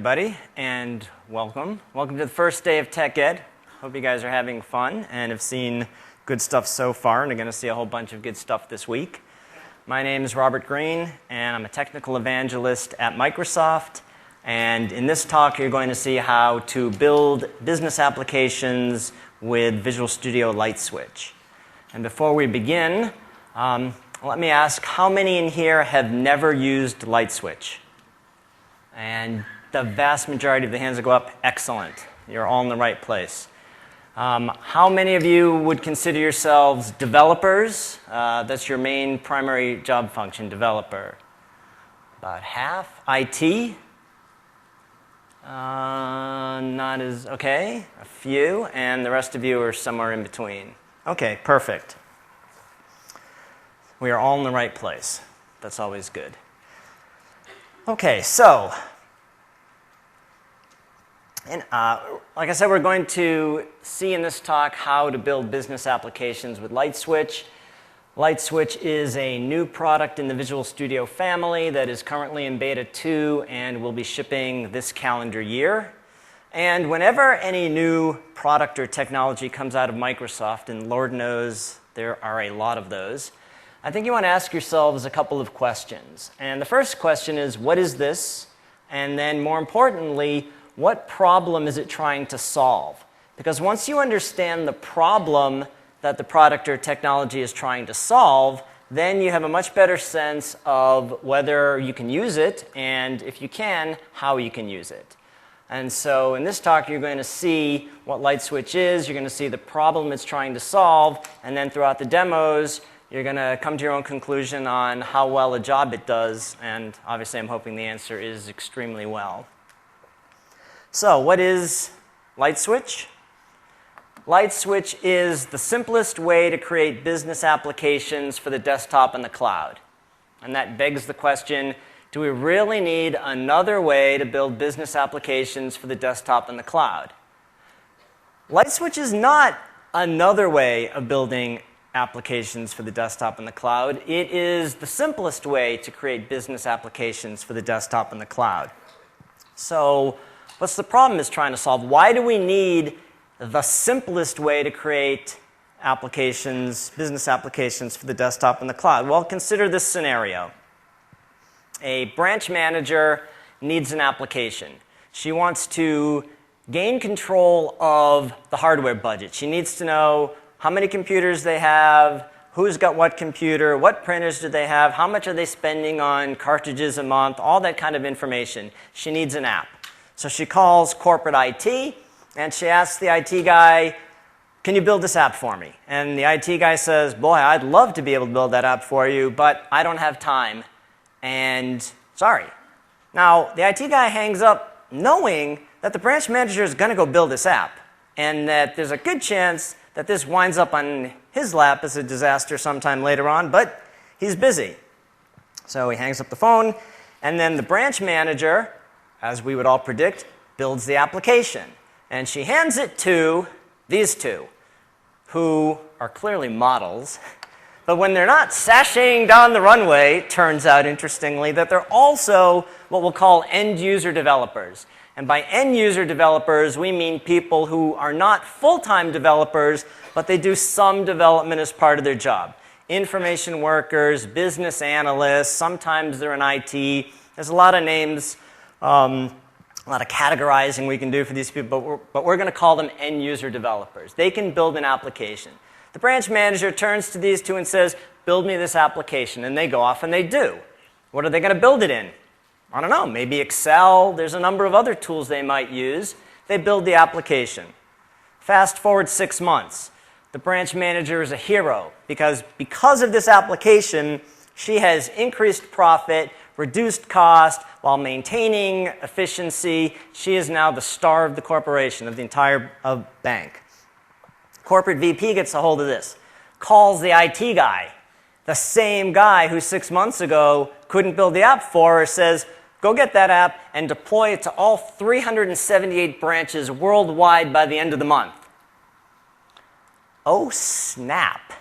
Everybody, and welcome. Welcome to the first day of Tech Ed. Hope you guys are having fun and have seen good stuff so far and are going to see a whole bunch of good stuff this week. My name is Robert Green, and I'm a technical evangelist at Microsoft. And in this talk, you're going to see how to build business applications with Visual Studio LightSwitch. And before we begin, let me ask, how many in here have never used LightSwitch? And the vast majority of the hands that go up, excellent. You're all in the right place. How many of you would consider yourselves developers? That's your main primary job function, developer. About half. IT? Not as, okay. A few. And the rest of you are somewhere in between. Okay, perfect. We are all in the right place. That's always good. Okay, so like I said, we're going to see in this talk how to build business applications with LightSwitch. LightSwitch is a new product in the Visual Studio family that is currently in Beta 2 and will be shipping this calendar year. And whenever any new product or technology comes out of Microsoft, and Lord knows there are a lot of those, I think you want to ask yourselves a couple of questions. And the first question is, what is this? And then more importantly, what problem is it trying to solve? Because once you understand the problem that the product or technology is trying to solve, then you have a much better sense of whether you can use it, and if you can, how you can use it. And so in this talk, you're going to see what LightSwitch is, you're going to see the problem it's trying to solve, and then throughout the demos, you're going to come to your own conclusion on how well a job it does, and obviously I'm hoping the answer is extremely well. So what is LightSwitch? LightSwitch is the simplest way to create business applications for the desktop and the cloud. And that begs the question, do we really need another way to build business applications for the desktop and the cloud? LightSwitch is not another way of building applications for the desktop and the cloud. It is the simplest way to create business applications for the desktop and the cloud. So what's the problem it's trying to solve? Why do we need the simplest way to create applications, business applications for the desktop and the cloud? Well, consider this scenario. A branch manager needs an application. She wants to gain control of the hardware budget. She needs to know how many computers they have, who's got what computer, what printers do they have, how much are they spending on cartridges a month, all that kind of information. She needs an app. So she calls corporate IT, and she asks the IT guy, can you build this app for me? And the IT guy says, boy, I'd love to be able to build that app for you, but I don't have time, and sorry. Now, the IT guy hangs up knowing that the branch manager is going to go build this app, and that there's a good chance that this winds up on his lap as a disaster sometime later on, but he's busy. So he hangs up the phone, and then the branch manager, as we would all predict, builds the application. And she hands it to these two, who are clearly models. But when they're not sashaying down the runway, it turns out, interestingly, that they're also what we'll call end-user developers. And by end-user developers, we mean people who are not full-time developers, but they do some development as part of their job. Information workers, business analysts, sometimes they're in IT. There's a lot of names, a lot of categorizing we can do for these people, but we're going to call them end-user developers. They can build an application. The branch manager turns to these two and says, build me this application, and they go off and they do. What are they going to build it in? I don't know, maybe Excel. There's a number of other tools they might use. They build the application. Fast forward 6 months. The branch manager is a hero because of this application, she has increased profit, reduced cost, while maintaining efficiency. She is now the star of the corporation, of the entire bank. Corporate VP gets a hold of this, calls the IT guy. The same guy who 6 months ago couldn't build the app for her says, go get that app and deploy it to all 378 branches worldwide by the end of the month. Oh, snap,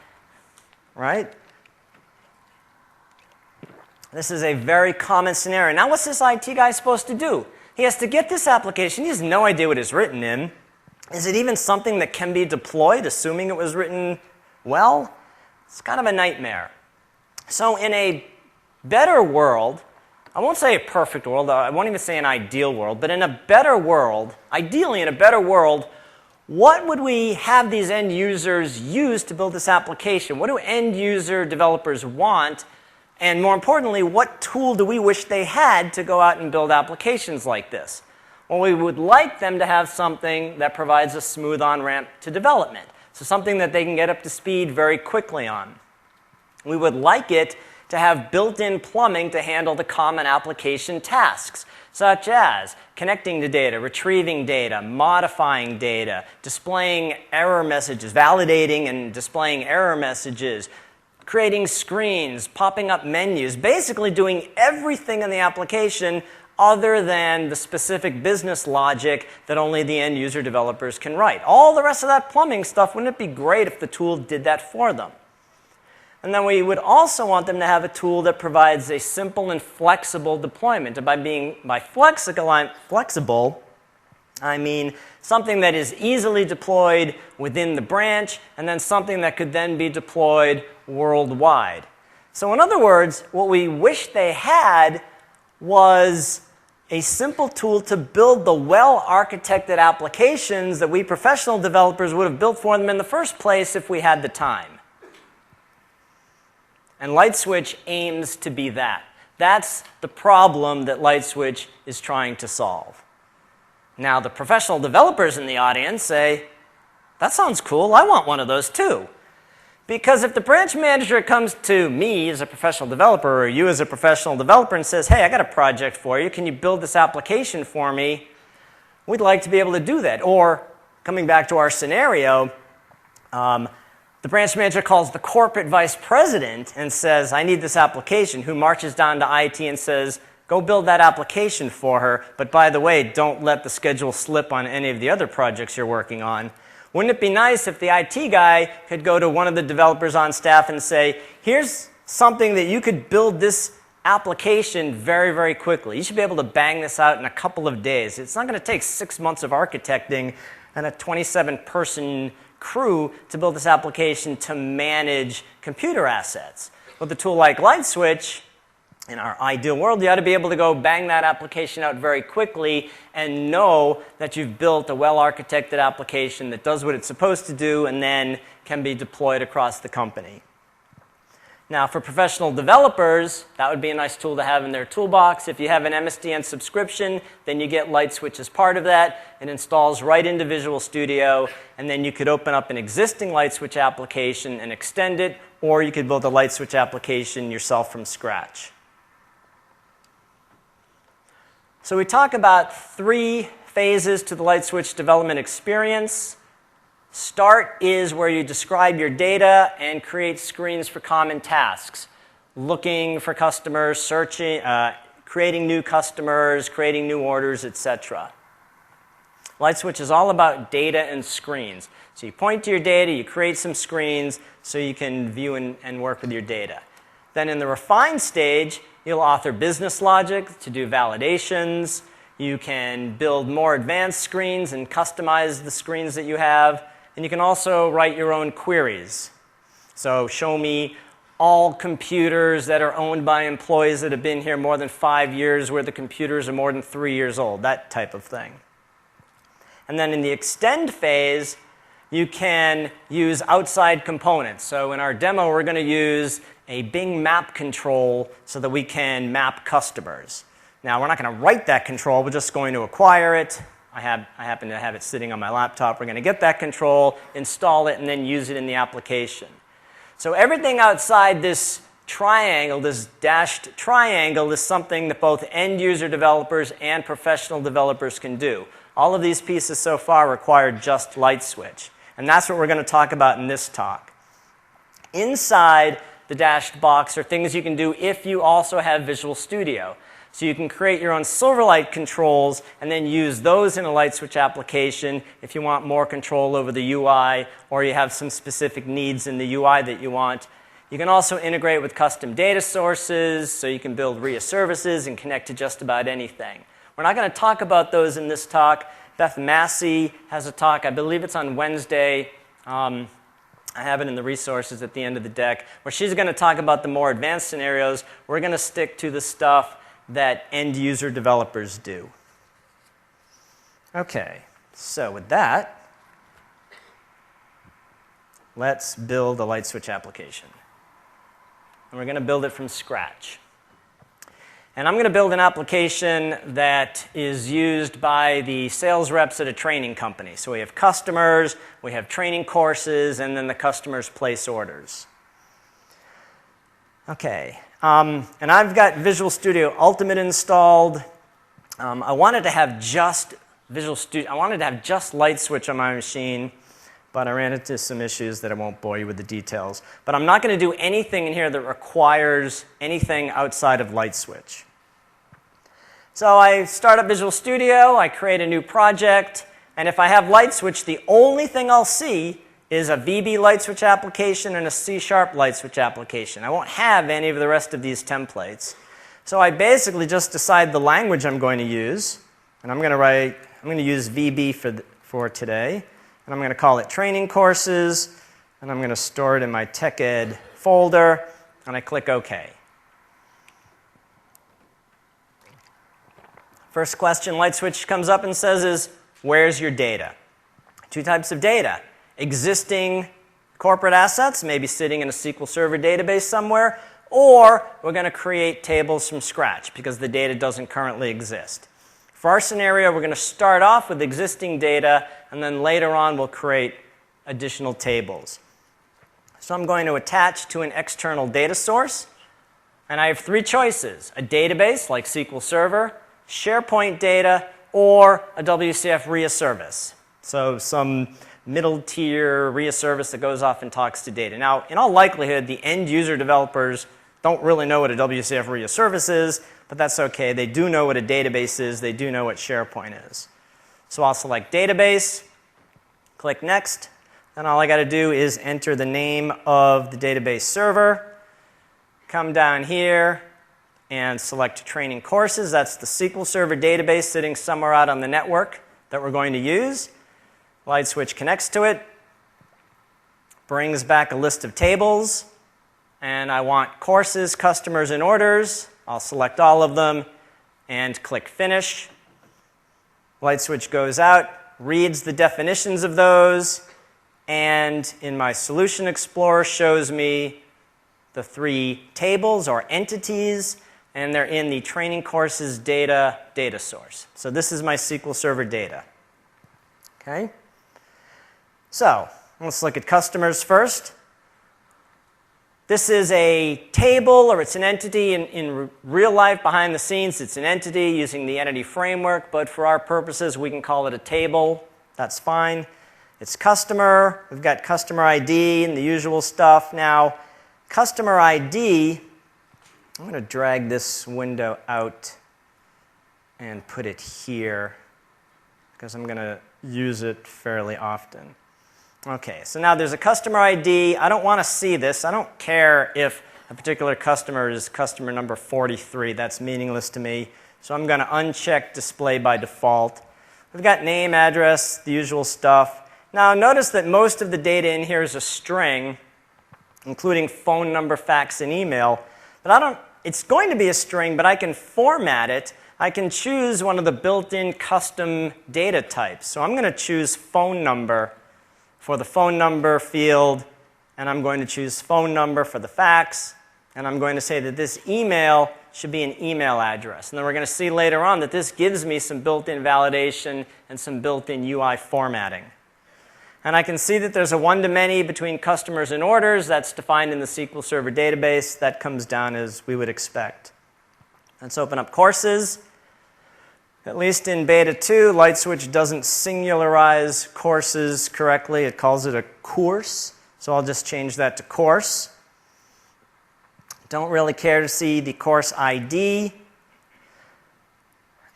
right? This is a very common scenario. Now, what's this IT guy supposed to do? He has to get this application. He has no idea what it's written in. Is it even something that can be deployed, assuming it was written well? It's kind of a nightmare. So in a better world, I won't say a perfect world, I won't even say an ideal world, but in a better world, ideally in a better world, what would we have these end users use to build this application? What do end user developers want? And more importantly, what tool do we wish they had to go out and build applications like this? Well, we would like them to have something that provides a smooth on-ramp to development. So something that they can get up to speed very quickly on. We would like it to have built-in plumbing to handle the common application tasks, such as connecting to data, retrieving data, modifying data, displaying error messages, validating and displaying error messages, creating screens, popping up menus, basically doing everything in the application other than the specific business logic that only the end user developers can write. All the rest of that plumbing stuff, wouldn't it be great if the tool did that for them? And then we would also want them to have a tool that provides a simple and flexible deployment. And by flexible, I mean something that is easily deployed within the branch, and then something that could then be deployed worldwide. So in other words, what we wish they had was a simple tool to build the well-architected applications that we professional developers would have built for them in the first place if we had the time. And LightSwitch aims to be that. That's the problem that LightSwitch is trying to solve. Now, the professional developers in the audience say, that sounds cool, I want one of those too. Because if the branch manager comes to me as a professional developer or you as a professional developer and says, hey, I got a project for you, can you build this application for me? We'd like to be able to do that. Or, coming back to our scenario, the branch manager calls the corporate vice president and says, I need this application, who marches down to IT and says, go build that application for her, but by the way, don't let the schedule slip on any of the other projects you're working on. Wouldn't it be nice if the IT guy could go to one of the developers on staff and say, here's something that you could build this application very, very quickly. You should be able to bang this out in a couple of days. It's not going to take 6 months of architecting and a 27-person crew to build this application to manage computer assets. With a tool like LightSwitch, in our ideal world, you ought to be able to go bang that application out very quickly and know that you've built a well-architected application that does what it's supposed to do and then can be deployed across the company. Now, for professional developers, that would be a nice tool to have in their toolbox. If you have an MSDN subscription, then you get LightSwitch as part of that. It installs right into Visual Studio, and then you could open up an existing LightSwitch application and extend it, or you could build a LightSwitch application yourself from scratch. So we talk about 3 phases to the LightSwitch development experience. Start is where you describe your data and create screens for common tasks. Looking for customers, searching, creating new customers, creating new orders, etc. LightSwitch is all about data and screens. So you point to your data, you create some screens so you can view and work with your data. Then in the refine stage, you'll author business logic to do validations. You can build more advanced screens and customize the screens that you have. And you can also write your own queries. So show me all computers that are owned by employees that have been here more than 5 years, where the computers are more than 3 years old, that type of thing. And then in the extend phase, you can use outside components. So in our demo, we're going to use a Bing map control so that we can map customers. Now, we're not going to write that control, we're just going to acquire it. I happen to have it sitting on my laptop. We're going to get that control, install it, and then use it in the application. So everything outside this triangle, this dashed triangle, is something that both end-user developers and professional developers can do. All of these pieces so far require just LightSwitch. And that's what we're going to talk about in this talk. Inside the dashed box are things you can do if you also have Visual Studio. So you can create your own Silverlight controls and then use those in a LightSwitch application if you want more control over the UI or you have some specific needs in the UI that you want. You can also integrate with custom data sources so you can build RIA services and connect to just about anything. We're not going to talk about those in this talk. Beth Massey has a talk. I believe it's on Wednesday. I have it in the resources at the end of the deck, where she's going to talk about the more advanced scenarios. We're going to stick to the stuff that end-user developers do. Okay, so with that, let's build a LightSwitch application. And we're going to build it from scratch. And I'm going to build an application that is used by the sales reps at a training company. So we have customers, we have training courses, and then the customers place orders. Okay, and I've got Visual Studio Ultimate installed. I wanted to have just LightSwitch on my machine, but I ran into some issues that I won't bore you with the details. But I'm not going to do anything in here that requires anything outside of LightSwitch. So I start up Visual Studio, I create a new project, and if I have LightSwitch, the only thing I'll see is a VB LightSwitch application and a C# LightSwitch application. I won't have any of the rest of these templates. So I basically just decide the language I'm going to use, and I'm going to use VB for today, and I'm going to call it Training Courses, and I'm going to store it in my TechEd folder, and I click OK. First question LightSwitch comes up and says is, where's your data? Two types of data. Existing corporate assets, maybe sitting in a SQL Server database somewhere, or we're going to create tables from scratch because the data doesn't currently exist. For our scenario, we're going to start off with existing data, and then later on we'll create additional tables. So I'm going to attach to an external data source, and I have three choices: a database like SQL Server, SharePoint data, or a WCF RIA service. So some middle-tier RIA service that goes off and talks to data. Now, in all likelihood, the end-user developers don't really know what a WCF RIA service is, but that's okay. They do know what a database is. They do know what SharePoint is. So I'll select Database, click Next, and all I got to do is enter the name of the database server, come down here, and select Training Courses. That's the SQL Server database sitting somewhere out on the network that we're going to use. LightSwitch connects to it, brings back a list of tables, and I want courses, customers, and orders. I'll select all of them and click Finish. LightSwitch goes out, reads the definitions of those, and in my Solution Explorer shows me the three tables or entities, and they're in the Training Courses data source. So this is my SQL Server data. Okay? So let's look at customers first. This is a table, or it's an entity in real life behind the scenes. It's an entity using the entity framework, but for our purposes, we can call it a table. That's fine. It's customer. We've got customer ID and the usual stuff. Now, customer ID, I'm going to drag this window out and put it here because I'm going to use it fairly often. Okay, so now there's a customer ID. I don't want to see this. I don't care if a particular customer is customer number 43. That's meaningless to me. So I'm going to uncheck Display by Default. We've got name, address, the usual stuff. Now notice that most of the data in here is a string, including phone number, fax, and email. But it's going to be a string, but I can format it. I can choose one of the built-in custom data types. So I'm going to choose phone number for the phone number field, and I'm going to choose phone number for the fax, and I'm going to say that this email should be an email address. And then we're going to see later on that this gives me some built-in validation and some built-in UI formatting. And I can see that there's a one-to-many between customers and orders. That's defined in the SQL Server database. That comes down as we would expect. Let's open up courses. At least in Beta 2, LightSwitch doesn't singularize courses correctly. It calls it a course. So I'll just change that to course. Don't really care to see the course ID.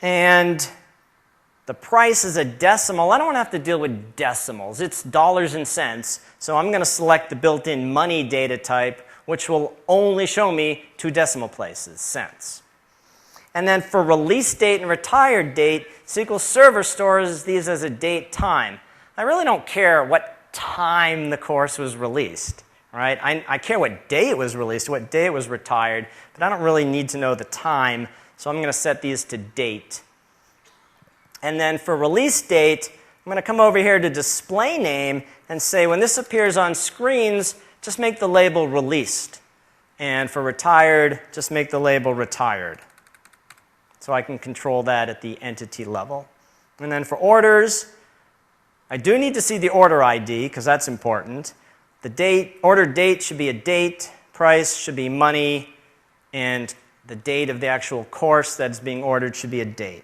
And the price is a decimal. I don't have to deal with decimals. It's dollars and cents. So I'm going to select the built-in money data type, which will only show me two decimal places, cents. And then for release date and retired date, SQL Server stores these as a date time. I really don't care what time the course was released, right? I care what day it was released, what day it was retired, but I don't really need to know the time, so I'm going to set these to date. And then for release date, I'm going to come over here to display name and say when this appears on screens, just make the label released. And for retired, just make the label retired. So I can control that at the entity level. And then for orders, I do need to see the order ID because that's important. The date, order date should be a date, price should be money, and the date of the actual course that's being ordered should be a date.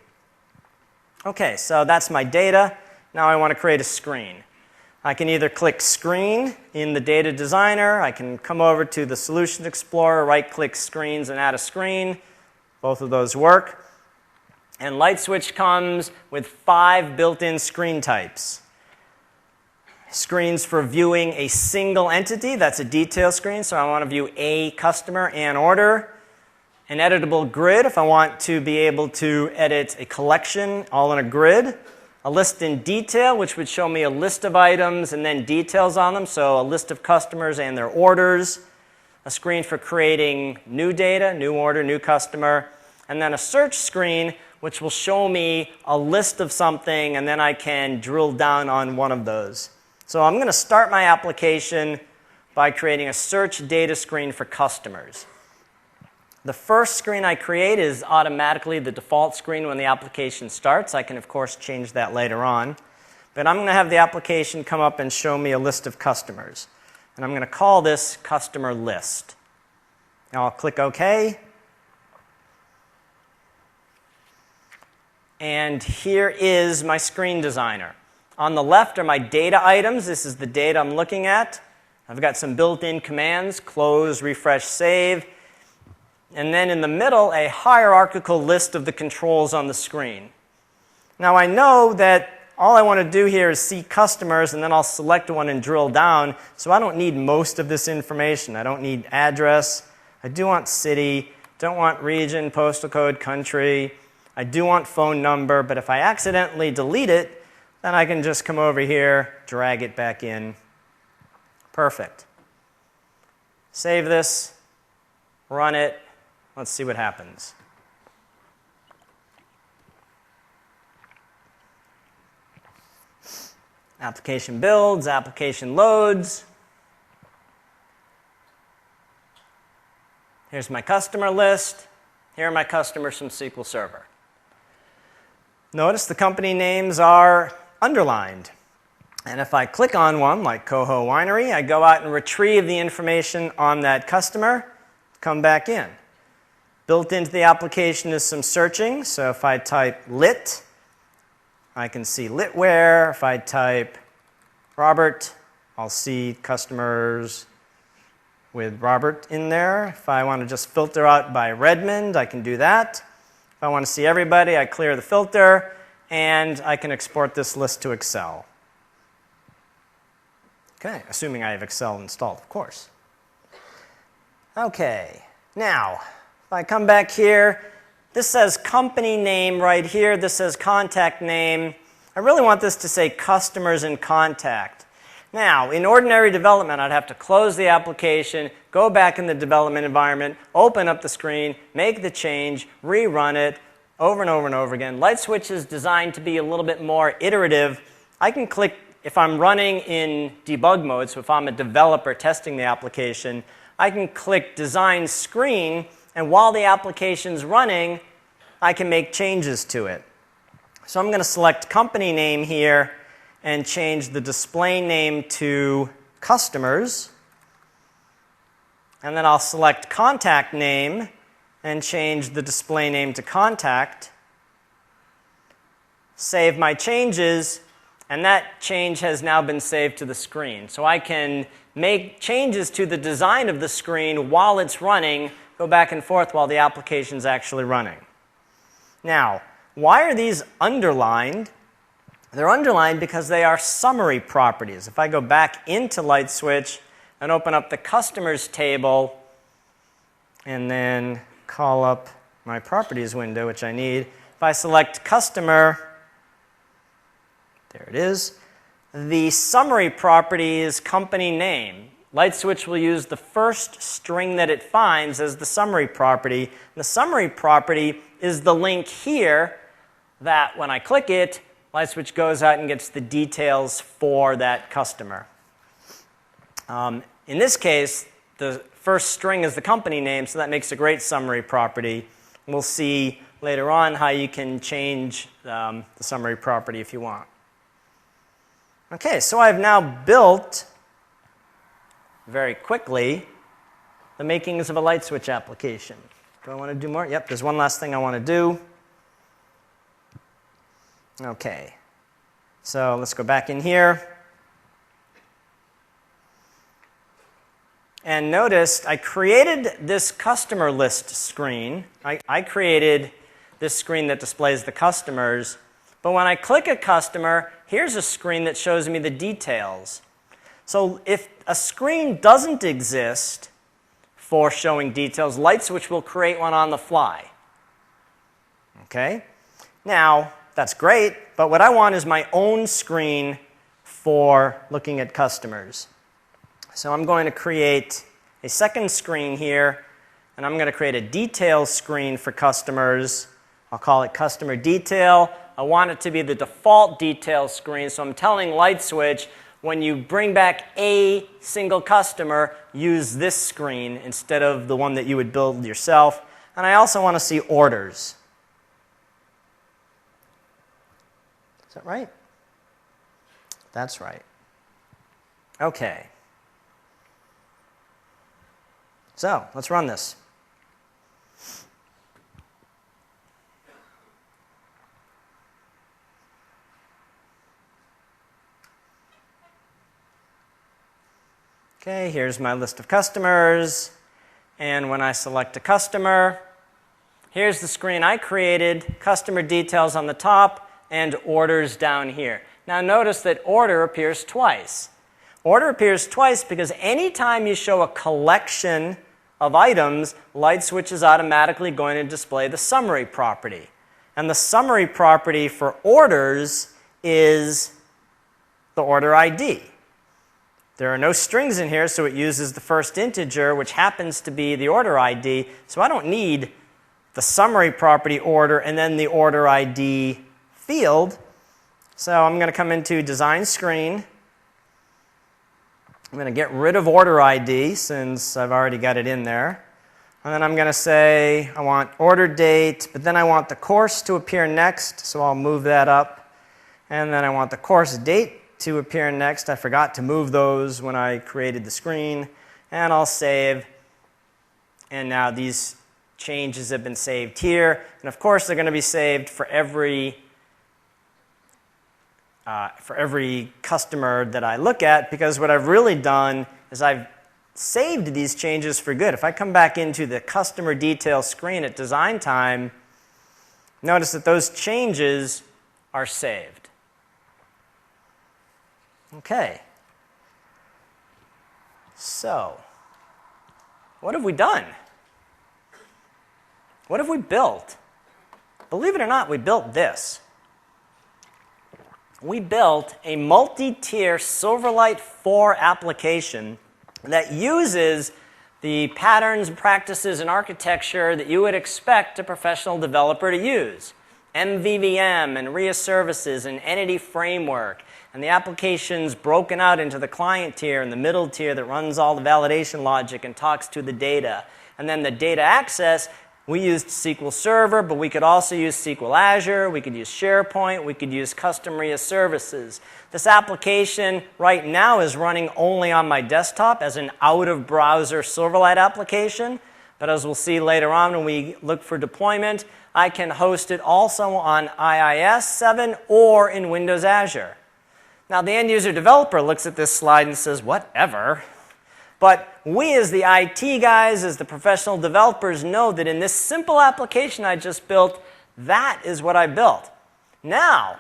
Okay, so that's my data. Now I want to create a screen. I can either click Screen in the Data Designer. I can come over to the Solution Explorer, right-click Screens, and add a screen. Both of those work. And LightSwitch comes with 5 built-in screen types. Screens for viewing a single entity. That's a detail screen, so I want to view a customer and order. An editable grid if I want to be able to edit a collection all in a grid. A list in detail, which would show me a list of items and then details on them, so a list of customers and their orders. A screen for creating new data, new order, new customer. And then a search screen, which will show me a list of something, and then I can drill down on one of those. So I'm going to start my application by creating a search data screen for customers. The first screen I create is automatically the default screen when the application starts. I can, of course, change that later on. But I'm going to have the application come up and show me a list of customers. And I'm going to call this customer list. Now I'll click OK. And here is my screen designer. On the left are my data items. This is the data I'm looking at. I've got some built-in commands, close, refresh, save. And then in the middle, a hierarchical list of the controls on the screen. Now I know that all I want to do here is see customers, and then I'll select one and drill down, so I don't need most of this information. I don't need address. I do want city, don't want region, postal code, country. I do want phone number, but if I accidentally delete it, then I can just come over here, drag it back in. Perfect. Save this, run it. Let's see what happens. Application builds, application loads. Here's my customer list. Here are my customers from SQL Server. Notice the company names are underlined. And if I click on one, like Coho Winery, I go out and retrieve the information on that customer, come back in. Built into the application is some searching. So if I type lit, I can see litware. If I type Robert, I'll see customers with Robert in there. If I want to just filter out by Redmond, I can do that. If I want to see everybody, I clear the filter, and I can export this list to Excel. Okay, assuming I have Excel installed, of course. Okay, now, if I come back here, this says company name right here. This says contact name. I really want this to say customers in contact. Now, in ordinary development, I'd have to close the application, go back in the development environment, open up the screen, make the change, rerun it over and over and over again. LightSwitch is designed to be a little bit more iterative. I can click, if I'm running in debug mode, so if I'm a developer testing the application, I can click Design Screen, and while the application's running, I can make changes to it. So I'm going to select company name here and change the display name to customers. And then I'll select contact name and change the display name to contact. Save my changes, and that change has now been saved to the screen. So I can make changes to the design of the screen while it's running, go back and forth while the application's actually running. Now, why are these underlined? They're underlined because they are summary properties. If I go back into LightSwitch and open up the customers table and then call up my properties window, which I need, if I select customer, there it is, the summary property is company name. LightSwitch will use the first string that it finds as the summary property. The summary property is the link here that when I click it, LightSwitch goes out and gets the details for that customer. In this case, the first string is the company name, so that makes a great summary property. We'll see later on how you can change the summary property if you want. Okay, so I've now built, very quickly, the makings of a LightSwitch application. Do I want to do more? Yep, there's one last thing I want to do. Okay, so let's go back in here. And notice I created this customer list screen. I created this screen that displays the customers. But when I click a customer, here's a screen that shows me the details. So if a screen doesn't exist for showing details, LightSwitch will create one on the fly. Okay? Now, that's great, but what I want is my own screen for looking at customers. So I'm going to create a second screen here, and I'm going to create a detail screen for customers. I'll call it customer detail. I want it to be the default detail screen, so I'm telling LightSwitch, when you bring back a single customer, use this screen instead of the one that you would build yourself. And I also want to see orders. Is that right? That's right. Okay. So let's run this. Okay, here's my list of customers. And when I select a customer, here's the screen I created, customer details on the top, and orders down here. Now notice that order appears twice. Order appears twice because anytime you show a collection of items, LightSwitch is automatically going to display the summary property. And the summary property for orders is the order ID. There are no strings in here, so it uses the first integer, which happens to be the order ID. So I don't need the summary property order and then the order ID field. So I'm going to come into Design Screen. I'm going to get rid of order ID since I've already got it in there. And then I'm going to say I want order date, but then I want the course to appear next, so I'll move that up. And then I want the course date to appear next. I forgot to move those when I created the screen. And I'll save. And now these changes have been saved here. And of course, they're going to be saved for every customer that I look at, because what I've really done is I've saved these changes for good. If I come back into the customer detail screen at design time, notice that those changes are saved. Okay. So, what have we done? What have we built? Believe it or not, we built this. We built a multi-tier Silverlight 4 application that uses the patterns, practices, and architecture that you would expect a professional developer to use. MVVM and RIA services and entity framework. And the application's broken out into the client tier and the middle tier that runs all the validation logic and talks to the data. And then the data access, we used SQL Server, but we could also use SQL Azure, we could use SharePoint, we could use custom RIA services. This application right now is running only on my desktop as an out-of-browser Silverlight application. But as we'll see later on when we look for deployment, I can host it also on IIS 7 or in Windows Azure. Now, the end-user developer looks at this slide and says, whatever. But we as the IT guys, as the professional developers, know that in this simple application I just built, that is what I built. Now,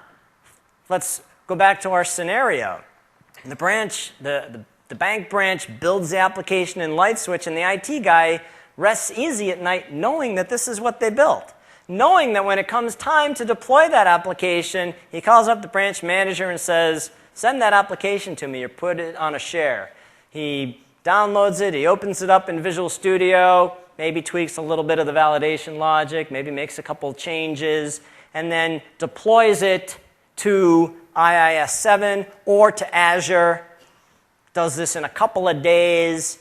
let's go back to our scenario. The bank branch builds the application in LightSwitch, and the IT guy rests easy at night knowing that this is what they built. Knowing that when it comes time to deploy that application, he calls up the branch manager and says, send that application to me or put it on a share. He downloads it, he opens it up in Visual Studio, maybe tweaks a little bit of the validation logic, maybe makes a couple changes, and then deploys it to IIS 7 or to Azure. Does this in a couple of days.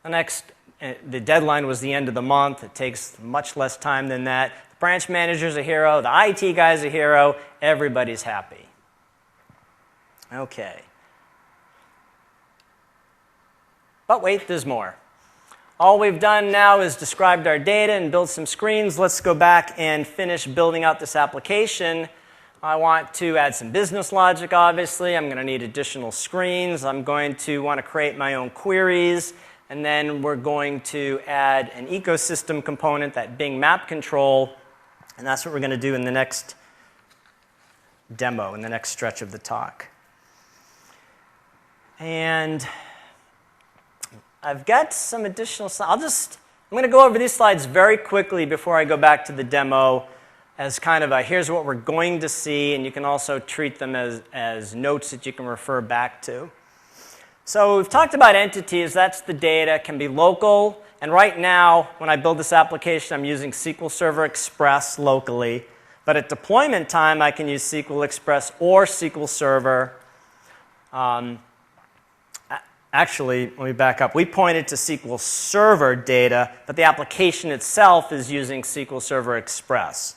The deadline was the end of the month. It takes much less time than that. The branch manager's a hero. The IT guy's a hero. Everybody's happy. Okay. But wait, there's more. All we've done now is described our data and built some screens. Let's go back and finish building out this application. I want to add some business logic, obviously. I'm going to need additional screens. I'm going to want to create my own queries. And then we're going to add an ecosystem component, that Bing map control. And that's what we're going to do in the next demo, in the next stretch of the talk. And I've got some additional slides. I'm going to go over these slides very quickly before I go back to the demo as kind of a here's what we're going to see, and you can also treat them as notes that you can refer back to. So we've talked about entities. That's the data. It can be local. And right now, when I build this application, I'm using SQL Server Express locally. But at deployment time, I can use SQL Express or SQL Server. Actually, let me back up. We pointed to SQL Server data, but the application itself is using SQL Server Express.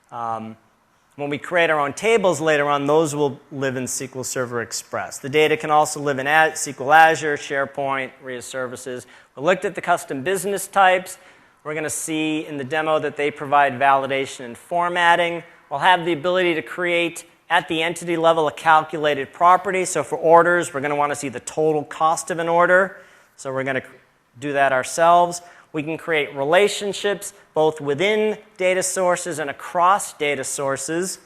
When we create our own tables later on, those will live in SQL Server Express. The data can also live in SQL Azure, SharePoint, RIA services. We looked at the custom business types. We're going to see in the demo that they provide validation and formatting. We'll have the ability to create, at the entity level, a calculated property. So for orders, we're going to want to see the total cost of an order. So we're going to do that ourselves. We can create relationships both within data sources and across data sources.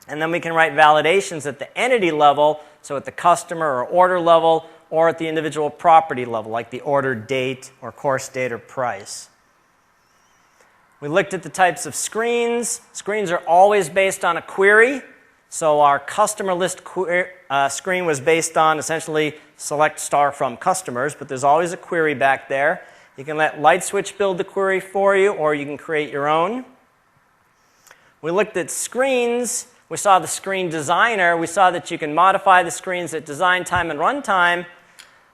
And then we can write validations at the entity level, so at the customer or order level, or at the individual property level, like the order date or course date or price. We looked at the types of screens. Screens are always based on a query. So our customer list screen was based on essentially select star from customers, but there's always a query back there. You can let LightSwitch build the query for you, or you can create your own. We looked at screens. We saw the screen designer. We saw that you can modify the screens at design time and runtime.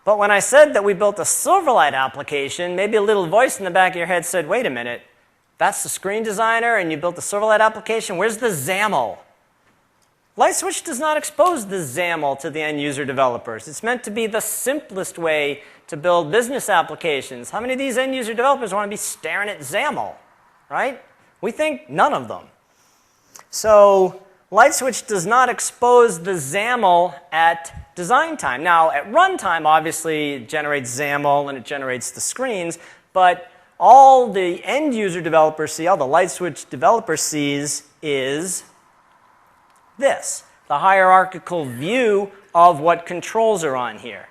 But when I said that we built a Silverlight application, maybe a little voice in the back of your head said, wait a minute, that's the screen designer and you built a Silverlight application? Where's the XAML? LightSwitch does not expose the XAML to the end user developers. It's meant to be the simplest way to build business applications. How many of these end user developers want to be staring at XAML, right? We think none of them. So LightSwitch does not expose the XAML at design time. Now, at runtime, obviously, it generates XAML and it generates the screens, but all the end user developers see, all the LightSwitch developer sees is this, the hierarchical view of what controls are on here.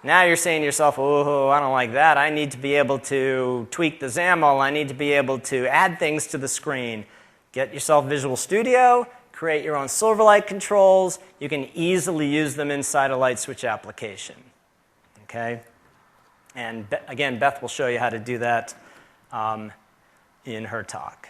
Now you're saying to yourself, oh, I don't like that. I need to be able to tweak the XAML. I need to be able to add things to the screen. Get yourself Visual Studio, create your own Silverlight controls. You can easily use them inside a LightSwitch application. Okay? And again, Beth will show you how to do that in her talk.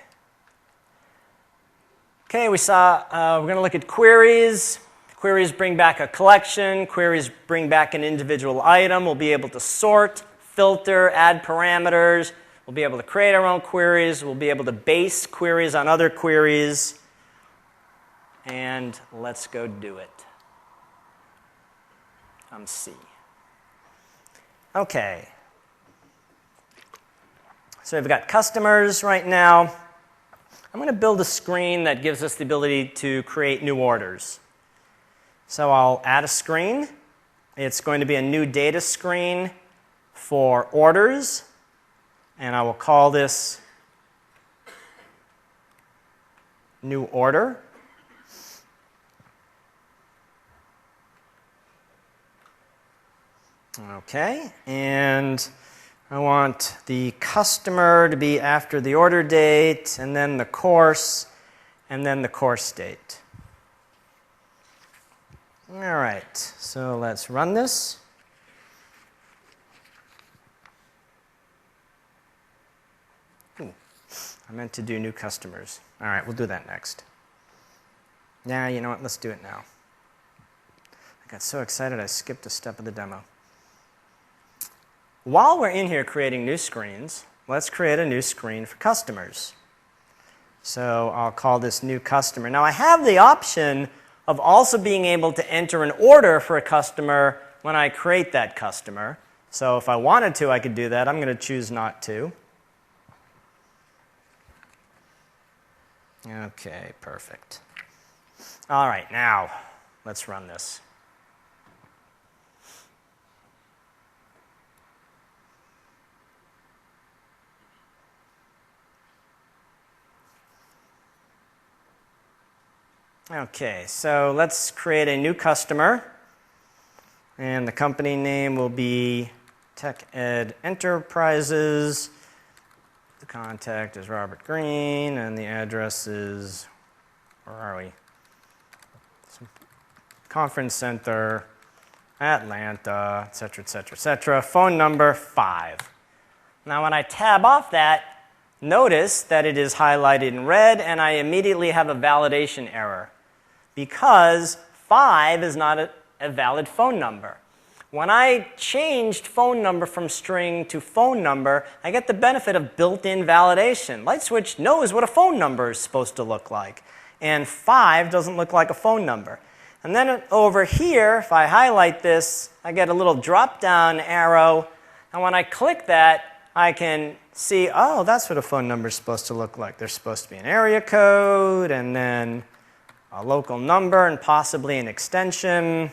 Okay, we saw, we're going to look at queries. Queries bring back a collection. Queries bring back an individual item. We'll be able to sort, filter, add parameters. We'll be able to create our own queries. We'll be able to base queries on other queries. And let's go do it. C. Okay. So we've got customers right now. I'm going to build a screen that gives us the ability to create new orders. So I'll add a screen. It's going to be a new data screen for orders. And I will call this new order. Okay, and I want the customer to be after the order date, and then the course, and then the course date. All right, so let's run this. I meant to do new customers. All right, we'll do that next. Yeah, you know what? Let's do it now. I got so excited I skipped a step of the demo. While we're in here creating new screens, let's create a new screen for customers. So I'll call this new customer. Now I have the option of also being able to enter an order for a customer when I create that customer. So if I wanted to, I could do that. I'm going to choose not to. Okay, perfect. All right, now let's run this. Okay, so let's create a new customer, and the company name will be TechEd Enterprises. The contact is Robert Green, and the address is, where are we? Conference Center, Atlanta, et cetera, et cetera, et cetera. Phone number 5. Now when I tab off that, notice that it is highlighted in red, and I immediately have a validation error because 5 is not a valid phone number. When I changed phone number from string to phone number, I get the benefit of built-in validation. LightSwitch knows what a phone number is supposed to look like, and 5 doesn't look like a phone number. And then over here, if I highlight this, I get a little drop-down arrow, and when I click that, I can see, oh, that's what a phone number is supposed to look like. There's supposed to be an area code, and then a local number, and possibly an extension.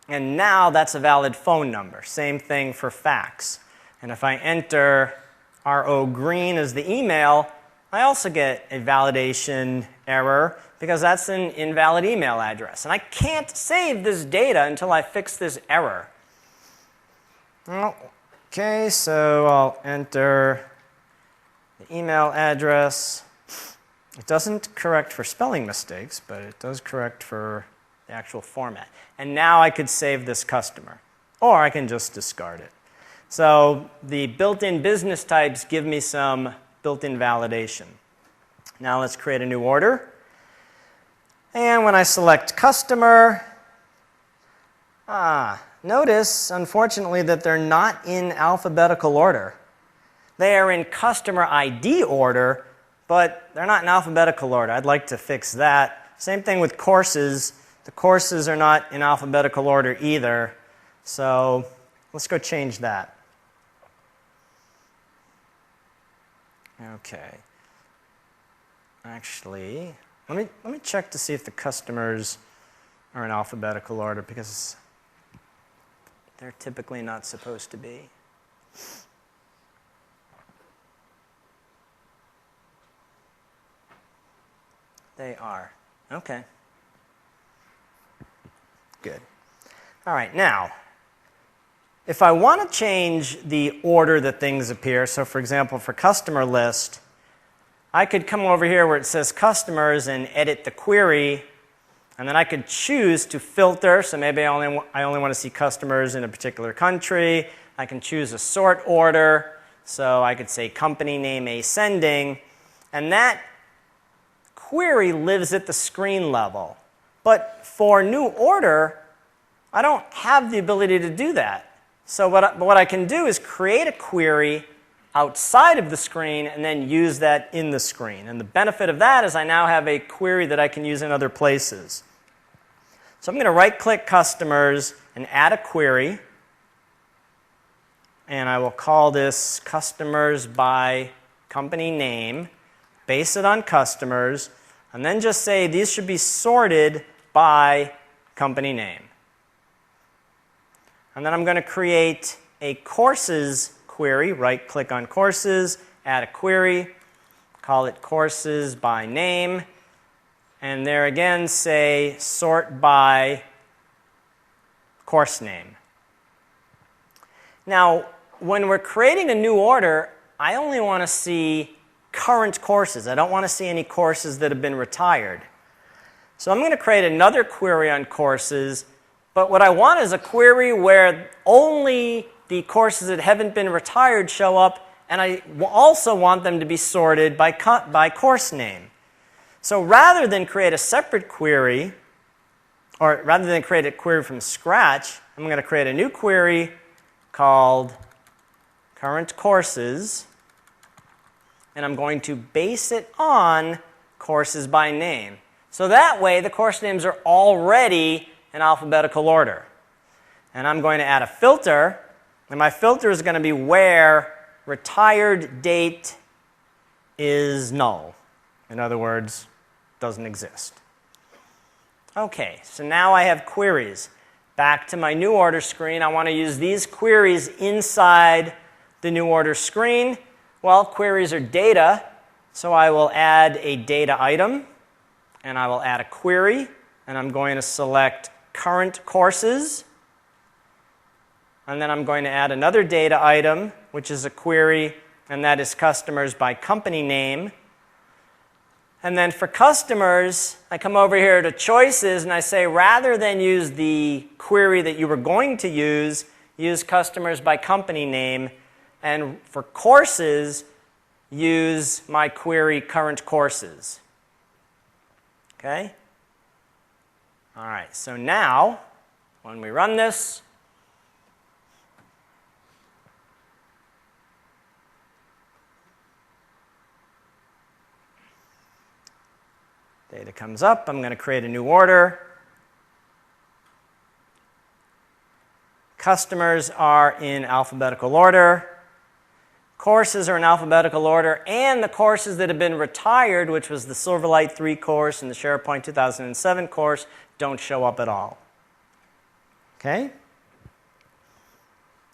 And now that's a valid phone number. Same thing for fax. And if I enter R.O. Green as the email, I also get a validation error because that's an invalid email address. And I can't save this data until I fix this error. Okay, so I'll enter the email address. It doesn't correct for spelling mistakes, but it does correct for the actual format. And now I could save this customer, or I can just discard it. So the built-in business types give me some built-in validation. Now let's create a new order. And when I select customer, notice, unfortunately, that they're not in alphabetical order. They are in customer ID order, but they're not in alphabetical order. I'd like to fix that. Same thing with courses. The courses are not in alphabetical order either. So let's go change that. Okay. Actually, let me check to see if the customers are in alphabetical order, because they're typically not supposed to be. They are. Okay. Good. All right, now, if I want to change the order that things appear, so for example, for customer list, I could come over here where it says customers and edit the query, and then I could choose to filter, so maybe I only want to see customers in a particular country. I can choose a sort order, so I could say company name ascending, and that query lives at the screen level. But for new order, I don't have the ability to do that. So what I can do is create a query outside of the screen and then use that in the screen. And the benefit of that is I now have a query that I can use in other places. So I'm going to right-click customers and add a query. And I will call this customers by company name, base it on customers, and then just say these should be sorted by company name. And then I'm going to create a courses query, right-click on courses, add a query, call it courses by name, and there again say sort by course name. Now, when we're creating a new order, I only want to see current courses. I don't want to see any courses that have been retired. So I'm going to create another query on courses, but what I want is a query where only the courses that haven't been retired show up, and I also want them to be sorted by course name. So rather than create a separate query, or rather than create a query from scratch, I'm going to create a new query called current courses, and I'm going to base it on courses by name. So that way, the course names are already in alphabetical order. And I'm going to add a filter, and my filter is going to be where retired date is null. In other words, doesn't exist. Okay, so now I have queries. Back to my new order screen, I want to use these queries inside the new order screen. Well, queries are data, so I will add a data item, and I will add a query, and I'm going to select current courses, and then I'm going to add another data item, which is a query, and that is customers by company name. And then for customers, I come over here to choices, and I say rather than use the query that you were going to use customers by company name, and for courses, use my query current courses. Okay? All right, so now, when we run this, data comes up. I'm going to create a new order. Customers are in alphabetical order. Courses are in alphabetical order, and the courses that have been retired, which was the Silverlight 3 course and the SharePoint 2007 course, don't show up at all. Okay?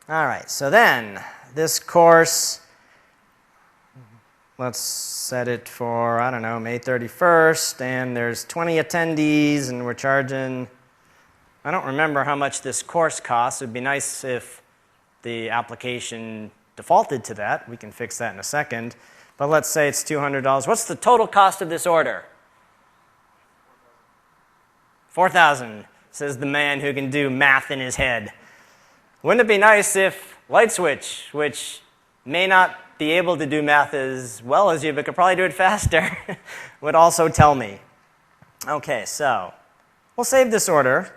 All right, so then this course, let's set it for, I don't know, May 31st, and there's 20 attendees, and we're charging, I don't remember how much this course costs. It would be nice if the application defaulted to that. We can fix that in a second. But let's say it's $200. What's the total cost of this order? $4,000, says the man who can do math in his head. Wouldn't it be nice if LightSwitch, which may not be able to do math as well as you, but could probably do it faster, would also tell me. Okay, so we'll save this order.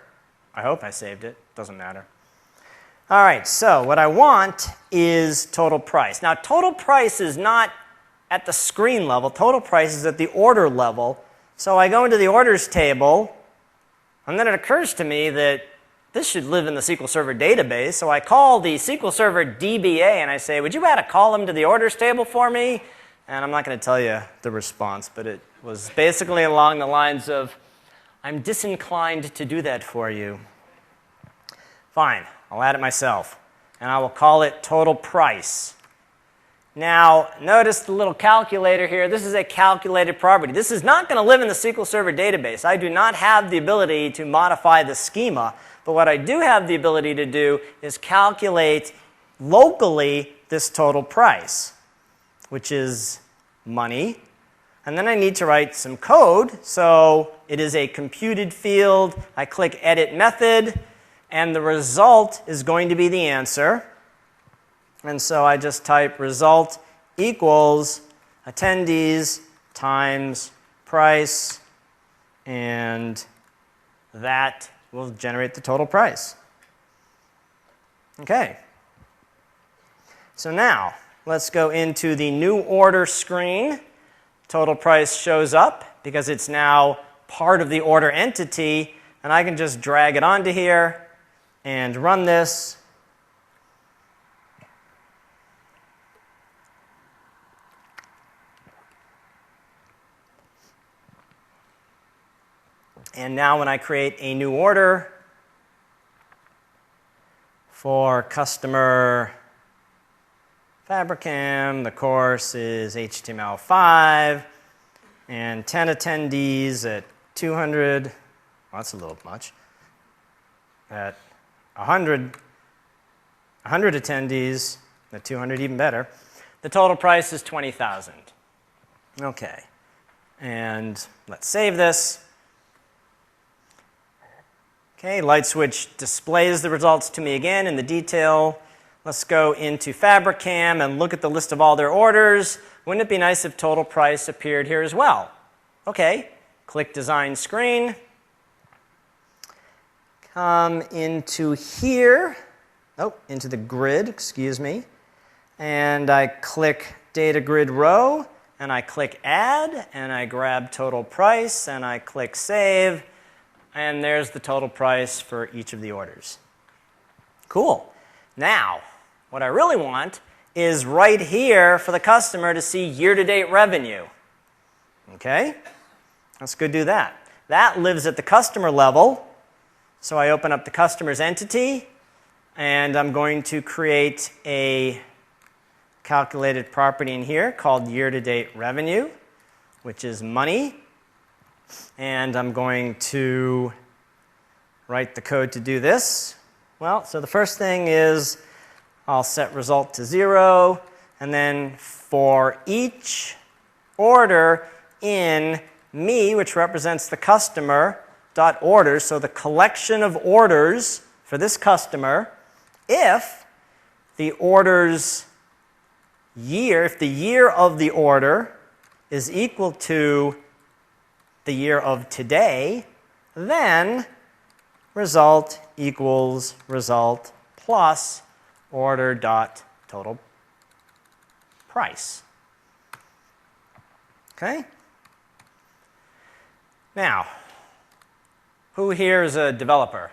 I hope I saved it. Doesn't matter. All right, so what I want is total price. Now, total price is not at the screen level. Total price is at the order level. So I go into the orders table, and then it occurs to me that this should live in the SQL Server database. So I call the SQL Server DBA, and I say, would you add a column to the orders table for me? And I'm not going to tell you the response, but it was basically along the lines of, I'm disinclined to do that for you. Fine. I'll add it myself, and I will call it total price. Now, notice the little calculator here. This is a calculated property. This is not going to live in the SQL Server database. I do not have the ability to modify the schema, but what I do have the ability to do is calculate locally this total price, which is money. And then I need to write some code, so it is a computed field. I click Edit Method, and the result is going to be the answer. And so I just type result equals attendees times price, and that will generate the total price. Okay. So now, let's go into the new order screen. Total price shows up because it's now part of the order entity, and I can just drag it onto here and run this. And now when I create a new order for customer Fabricam, the course is HTML5, and 10 attendees at 200, well, that's a little much, at 100, 100 attendees, the 200 even better. The total price is $20,000. Okay, and let's save this. Okay, LightSwitch displays the results to me again in the detail. Let's go into Fabricam and look at the list of all their orders. Wouldn't it be nice if total price appeared here as well? Okay, click Design Screen. Come into here, into the grid, excuse me. And I click Data Grid Row, and I click Add, and I grab Total Price, and I click Save, and there's the total price for each of the orders. Cool. Now, what I really want is right here for the customer to see year-to-date revenue. Okay? Let's go do that. That lives at the customer level. So I open up the customer's entity, and I'm going to create a calculated property in here called year-to-date revenue, which is money. And I'm going to write the code to do this. Well, so the first thing is I'll set result to 0, and then for each order in me, which represents the customer, dot orders, so the collection of orders for this customer, if the order's year, if the year of the order is equal to the year of today, then result equals result plus order dot total price. Okay? Now, who here is a developer?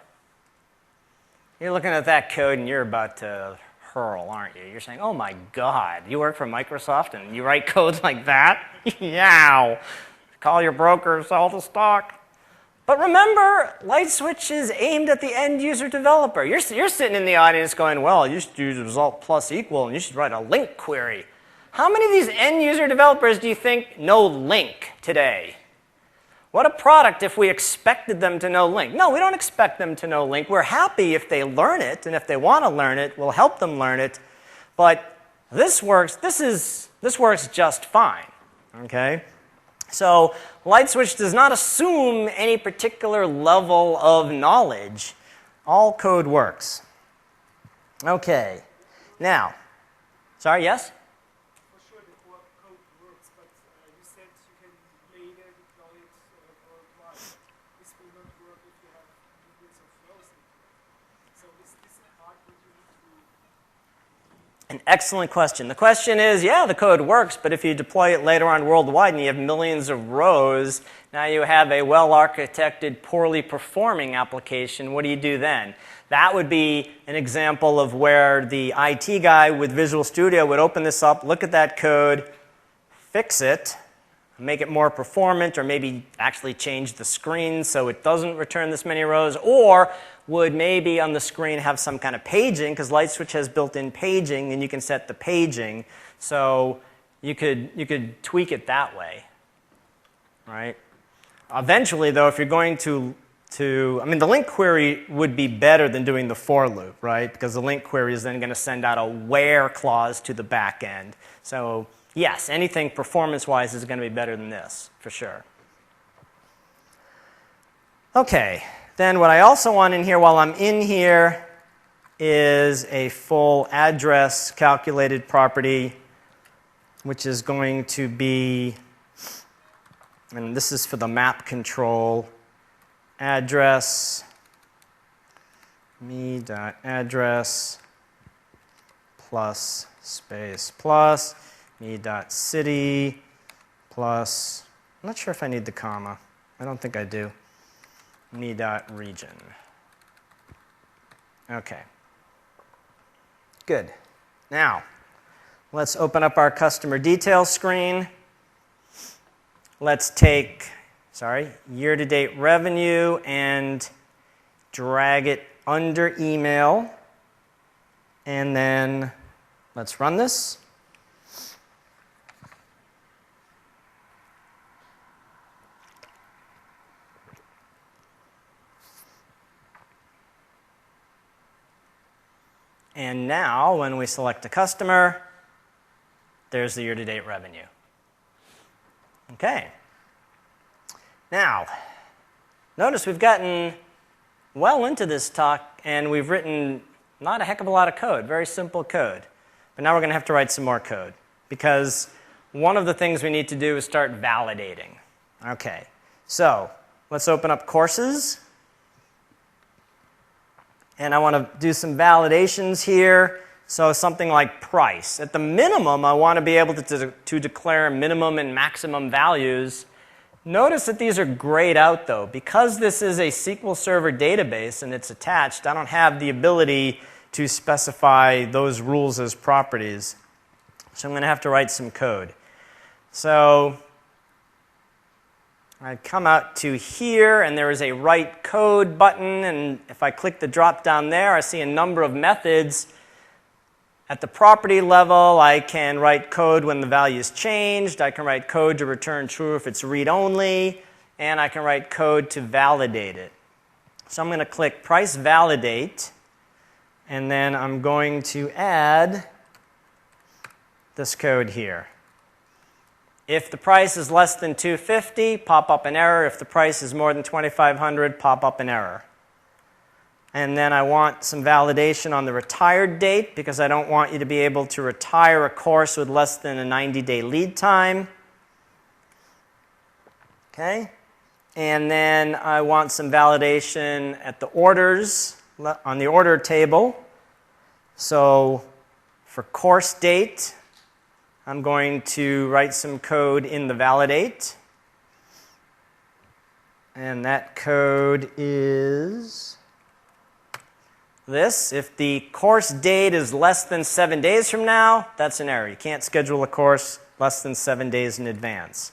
You're looking at that code and you're about to hurl, aren't you? You're saying, oh my God, you work for Microsoft and you write codes like that? Yow! Call your broker, sell the stock. But remember, LightSwitch is aimed at the end user developer. You're sitting in the audience going, well, you should use result plus equal and you should write a link query. How many of these end user developers do you think know link today? What a product if we expected them to know link. No, we don't expect them to know link. We're happy if they learn it, and if they want to learn it, we'll help them learn it. But this works just fine. Okay? So LightSwitch does not assume any particular level of knowledge. All code works. Okay. Now, sorry, yes? For sure the code works, but you said you can later deploy it worldwide. This will not work if you have millions of rows in it. So is this a part that you need to do? An excellent question. The question is, yeah, the code works, but if you deploy it later on worldwide and you have millions of rows, now you have a well-architected, poorly performing application. What do you do then? That would be an example of where the IT guy with Visual Studio would open this up, look at that code, fix it, make it more performant, or maybe actually change the screen so it doesn't return this many rows, or would maybe on the screen have some kind of paging, because LightSwitch has built-in paging, and you can set the paging. So you could tweak it that way, right? Eventually, though, if you're going to I mean, the link query would be better than doing the for loop, right? Because the link query is then going to send out a where clause to the back end. So yes, anything performance-wise is going to be better than this, for sure. Okay, then what I also want in here while I'm in here is a full address calculated property, which is going to be, and this is for the map control, address, me.address plus space plus me.city plus, I'm not sure if I need the comma. I don't think I do. Me.region. Okay. Good. Now, let's open up our customer details screen. Let's take, year-to-date revenue and drag it under email. And then let's run this. And now, when we select a customer, there's the year-to-date revenue. Okay. Now, notice we've gotten well into this talk, and we've written not a heck of a lot of code, very simple code. But now we're going to have to write some more code, because one of the things we need to do is start validating. Okay, so let's open up courses. And I want to do some validations here. So something like price. At the minimum, I want to be able to declare minimum and maximum values. Notice that these are grayed out, though. Because this is a SQL Server database and it's attached, I don't have the ability to specify those rules as properties. So I'm going to have to write some code. So I come out to here, and there is a Write Code button. And if I click the drop down there, I see a number of methods. At the property level, I can write code when the value is changed. I can write code to return true if it's read-only. And I can write code to validate it. So I'm going to click Price Validate. And then I'm going to add this code here. If the price is less than $250, pop up an error. If the price is more than $2,500, pop up an error. And then I want some validation on the retired date, because I don't want you to be able to retire a course with less than a 90-day lead time. Okay? And then I want some validation at the orders, on the order table. So for course date, I'm going to write some code in the validate. And that code is this. If the course date is less than 7 days from now, that's an error. You can't schedule a course less than 7 days in advance.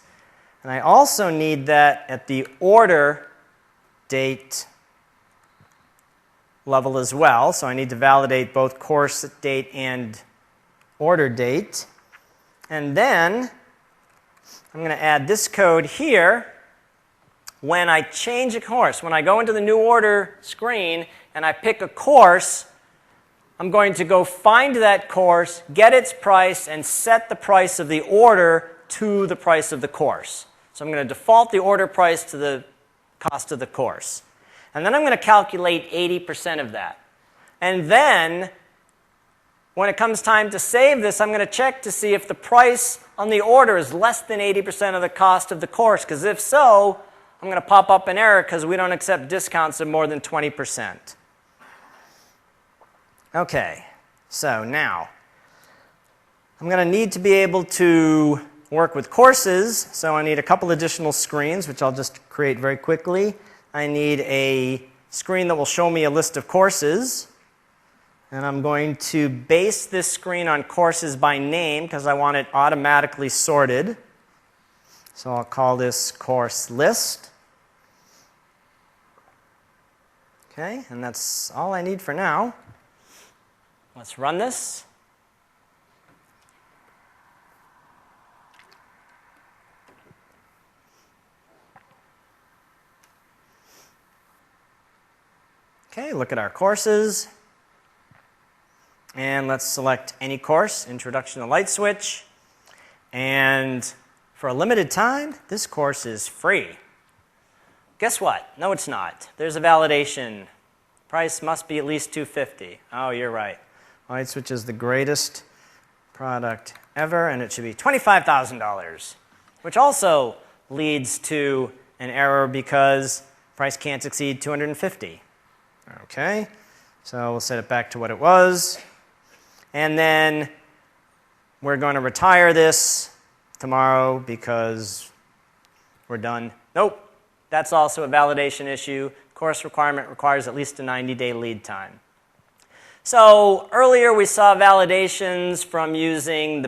And I also need that at the order date level as well. So I need to validate both course date and order date. And then I'm going to add this code here. When I change a course, when I go into the new order screen and I pick a course, I'm going to go find that course, get its price, and set the price of the order to the price of the course. So I'm going to default the order price to the cost of the course. And then I'm going to calculate 80% of that. And then, when it comes time to save this, I'm going to check to see if the price on the order is less than 80% of the cost of the course, because if so, I'm going to pop up an error because we don't accept discounts of more than 20%. Okay, so now I'm going to need to be able to work with courses, so I need a couple additional screens, which I'll just create very quickly. I need a screen that will show me a list of courses, and I'm going to base this screen on courses by name because I want it automatically sorted. So I'll call this course list. Okay, and that's all I need for now. Let's run this. Okay, look at our courses. And let's select any course, Introduction to LightSwitch. And for a limited time, this course is free. Guess what? No, it's not. There's a validation. Price must be at least $250. Oh, you're right. LightSwitch is the greatest product ever, and it should be $25,000, which also leads to an error because price can't exceed $250. Okay, so we'll set it back to what it was. And then we're going to retire this tomorrow because we're done. Nope. That's also a validation issue. Course requirement requires at least a 90-day lead time. So earlier we saw validations from using the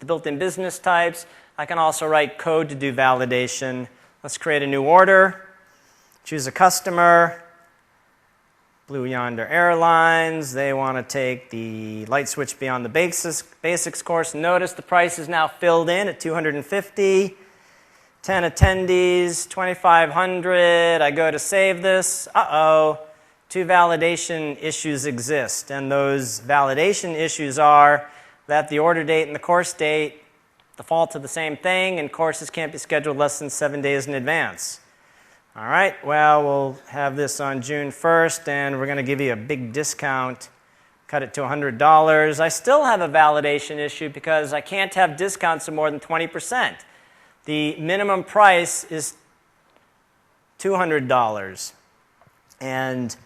built-in business types. I can also write code to do validation. Let's create a new order. Choose a customer. Blue Yonder Airlines. They want to take the LightSwitch Beyond the Basics course. Notice the price is now filled in at $250. 10 attendees, $2,500. I go to save this. Uh-oh. two validation issues exist, and those validation issues are that the order date and the course date default to the same thing, and courses can't be scheduled less than 7 days in advance. All right, well, we'll have this on June 1st, and we're going to give you a big discount, cut it to $100. I still have a validation issue because I can't have discounts of more than 20%. The minimum price is $200. And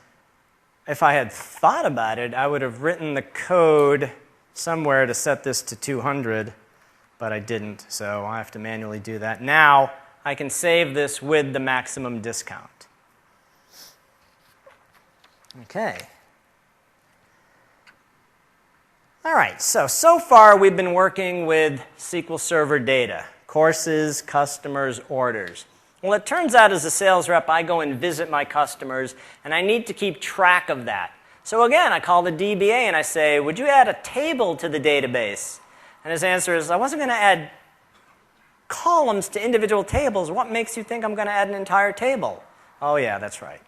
if I had thought about it, I would have written the code somewhere to set this to 200, but I didn't, so I have to manually do that. Now, I can save this with the maximum discount. Okay. All right, so far we've been working with SQL Server data, courses, customers, orders. Well, it turns out as a sales rep, I go and visit my customers, and I need to keep track of that. So again, I call the DBA and I say, would you add a table to the database? And his answer is, I wasn't going to add columns to individual tables. What makes you think I'm going to add an entire table? Oh yeah, that's right.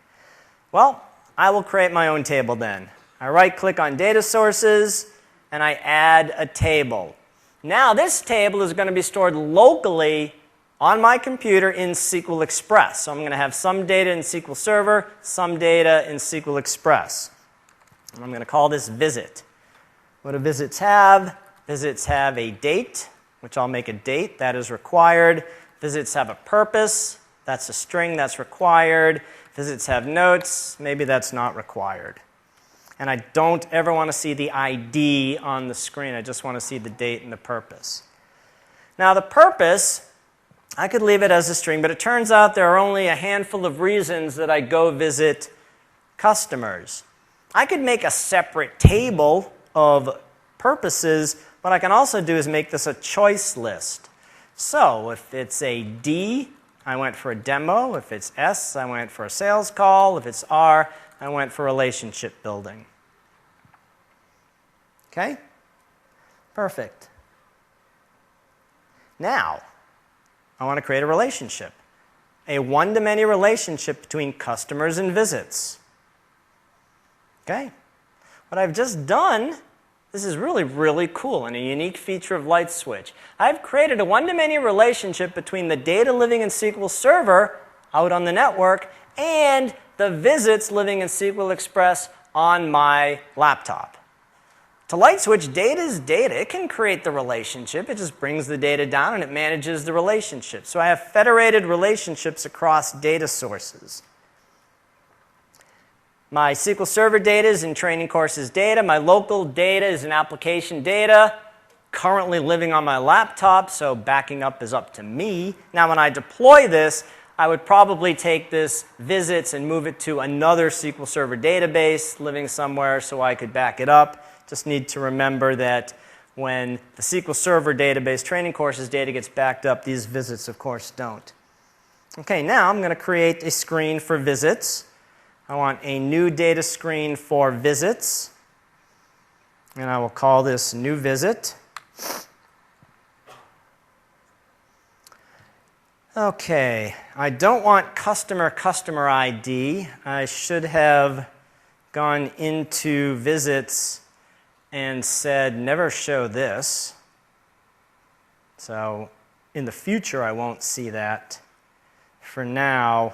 Well, I will create my own table then. I right-click on Data Sources, and I add a table. Now this table is going to be stored locally on my computer in SQL Express. So I'm going to have some data in SQL Server, some data in SQL Express. And I'm going to call this visit. What do visits have? Visits have a date, which I'll make a date. That is required. Visits have a purpose. That's a string that's required. Visits have notes. Maybe that's not required. And I don't ever want to see the ID on the screen. I just want to see the date and the purpose. Now the purpose, I could leave it as a string, but it turns out there are only a handful of reasons that I go visit customers. I could make a separate table of purposes. What I can also do is make this a choice list. So if it's a D, I went for a demo. If it's S, I went for a sales call. If it's R, I went for relationship building. Okay? Perfect. Now, I want to create a relationship, a one-to-many relationship between customers and visits. Okay? What I've just done, this is really, really cool and a unique feature of LightSwitch. I've created a one-to-many relationship between the data living in SQL Server out on the network and the visits living in SQL Express on my laptop. To LightSwitch, data is data. It can create the relationship. It just brings the data down and it manages the relationship. So I have federated relationships across data sources. My SQL Server data is in training courses data. My local data is in application data, currently living on my laptop, so backing up is up to me. Now when I deploy this, I would probably take this visits and move it to another SQL Server database living somewhere so I could back it up. Just need to remember that when the SQL Server database training courses data gets backed up, these visits, of course, don't. Okay, now I'm going to create a screen for visits. I want a new data screen for visits. And I will call this new visit. Okay, I don't want customer ID. I should have gone into visits and said never show this. So in the future I won't see that. For now,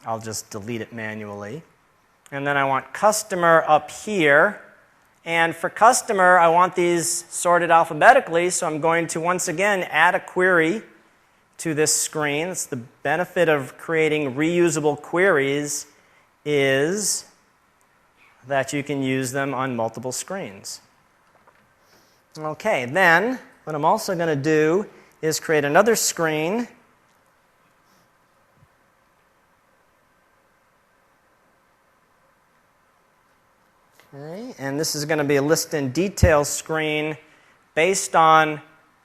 I'll just delete it manually. And then I want customer up here. And for customer, I want these sorted alphabetically, so I'm going to once again add a query to this screen. It's the benefit of creating reusable queries is that you can use them on multiple screens. Okay, then what I'm also going to do is create another screen. Okay, and this is going to be a list and details screen based on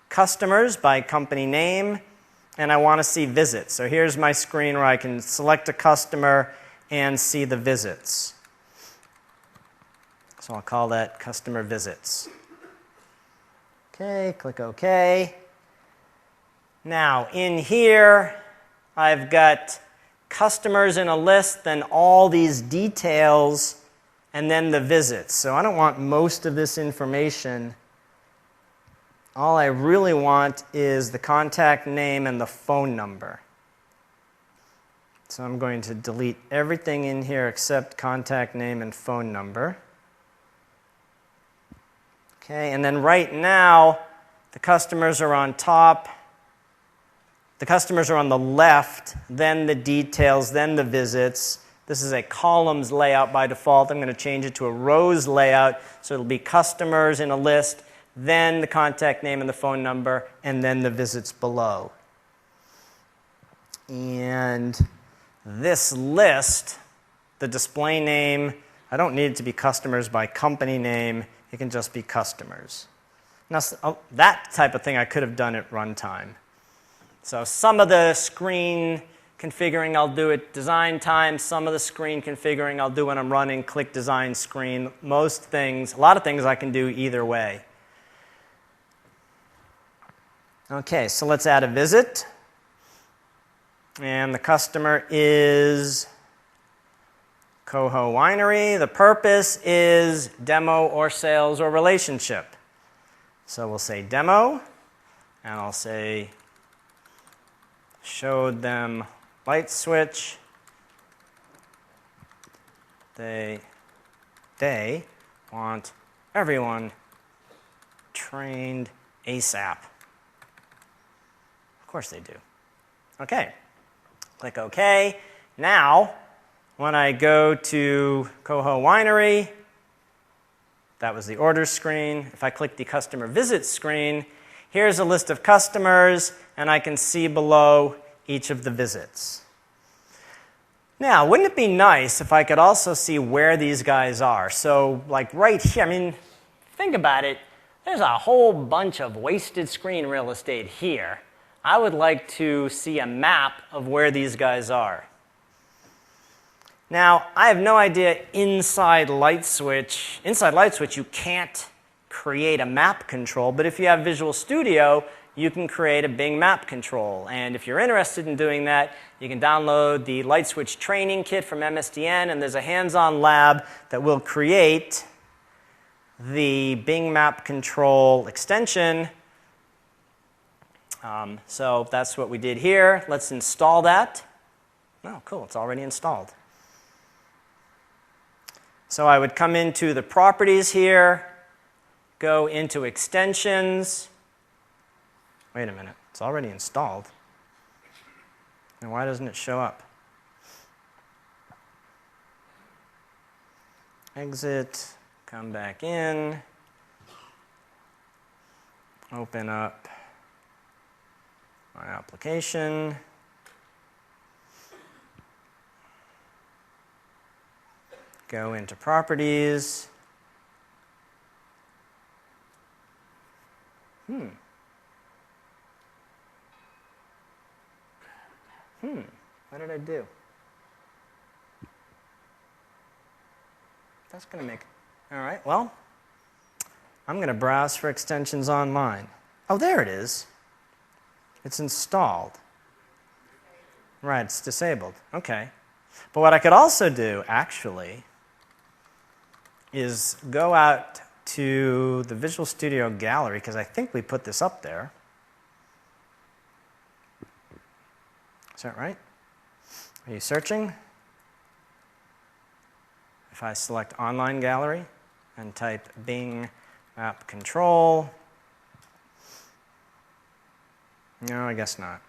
customers by company name, and I want to see visits. So here's my screen where I can select a customer and see the visits. So I'll call that customer visits. Okay, click OK. Now in here, I've got customers in a list, then all these details, and then the visits. So I don't want most of this information. All I really want is the contact name and the phone number. So I'm going to delete everything in here except contact name and phone number. Okay, and then right now, the customers are on top. The customers are on the left, then the details, then the visits. This is a columns layout by default. I'm going to change it to a rows layout, so it'll be customers in a list, then the contact name and the phone number, and then the visits below. And this list, the display name, I don't need it to be customers by company name. It can just be customers. Now, that type of thing I could have done at runtime. So some of the screen configuring I'll do at design time. Some of the screen configuring I'll do when I'm running click design screen. Most things, a lot of things I can do either way. Okay, so let's add a visit. And the customer is Coho Winery. The purpose is demo or sales or relationship. So we'll say demo, and I'll say showed them LightSwitch. They want everyone trained ASAP. Of course they do. Okay. Click OK. Now, when I go to Coho Winery, that was the order screen. If I click the customer visit screen, here's a list of customers, and I can see below each of the visits. Now, wouldn't it be nice if I could also see where these guys are? So, like right here, I mean, think about it. There's a whole bunch of wasted screen real estate here. I would like to see a map of where these guys are. Now, I have no idea inside LightSwitch. Inside LightSwitch, you can't create a map control, but if you have Visual Studio, you can create a Bing map control. And if you're interested in doing that, you can download the LightSwitch training kit from MSDN, and there's a hands-on lab that will create the Bing map control extension. So that's what we did here. Let's install that. Oh, cool, it's already installed. So I would come into the properties here, go into extensions. Wait a minute, it's already installed. And why doesn't it show up? Exit, come back in, open up my application. Go into properties. What did I do? That's going to make... All right, well, I'm going to browse for extensions online. Oh, there it is. It's installed. Right, it's disabled. Okay. But what I could also do, actually, is go out to the Visual Studio Gallery, because I think we put this up there. Is that right? Are you searching? If I select Online Gallery and type Bing Map Control, no, I guess not.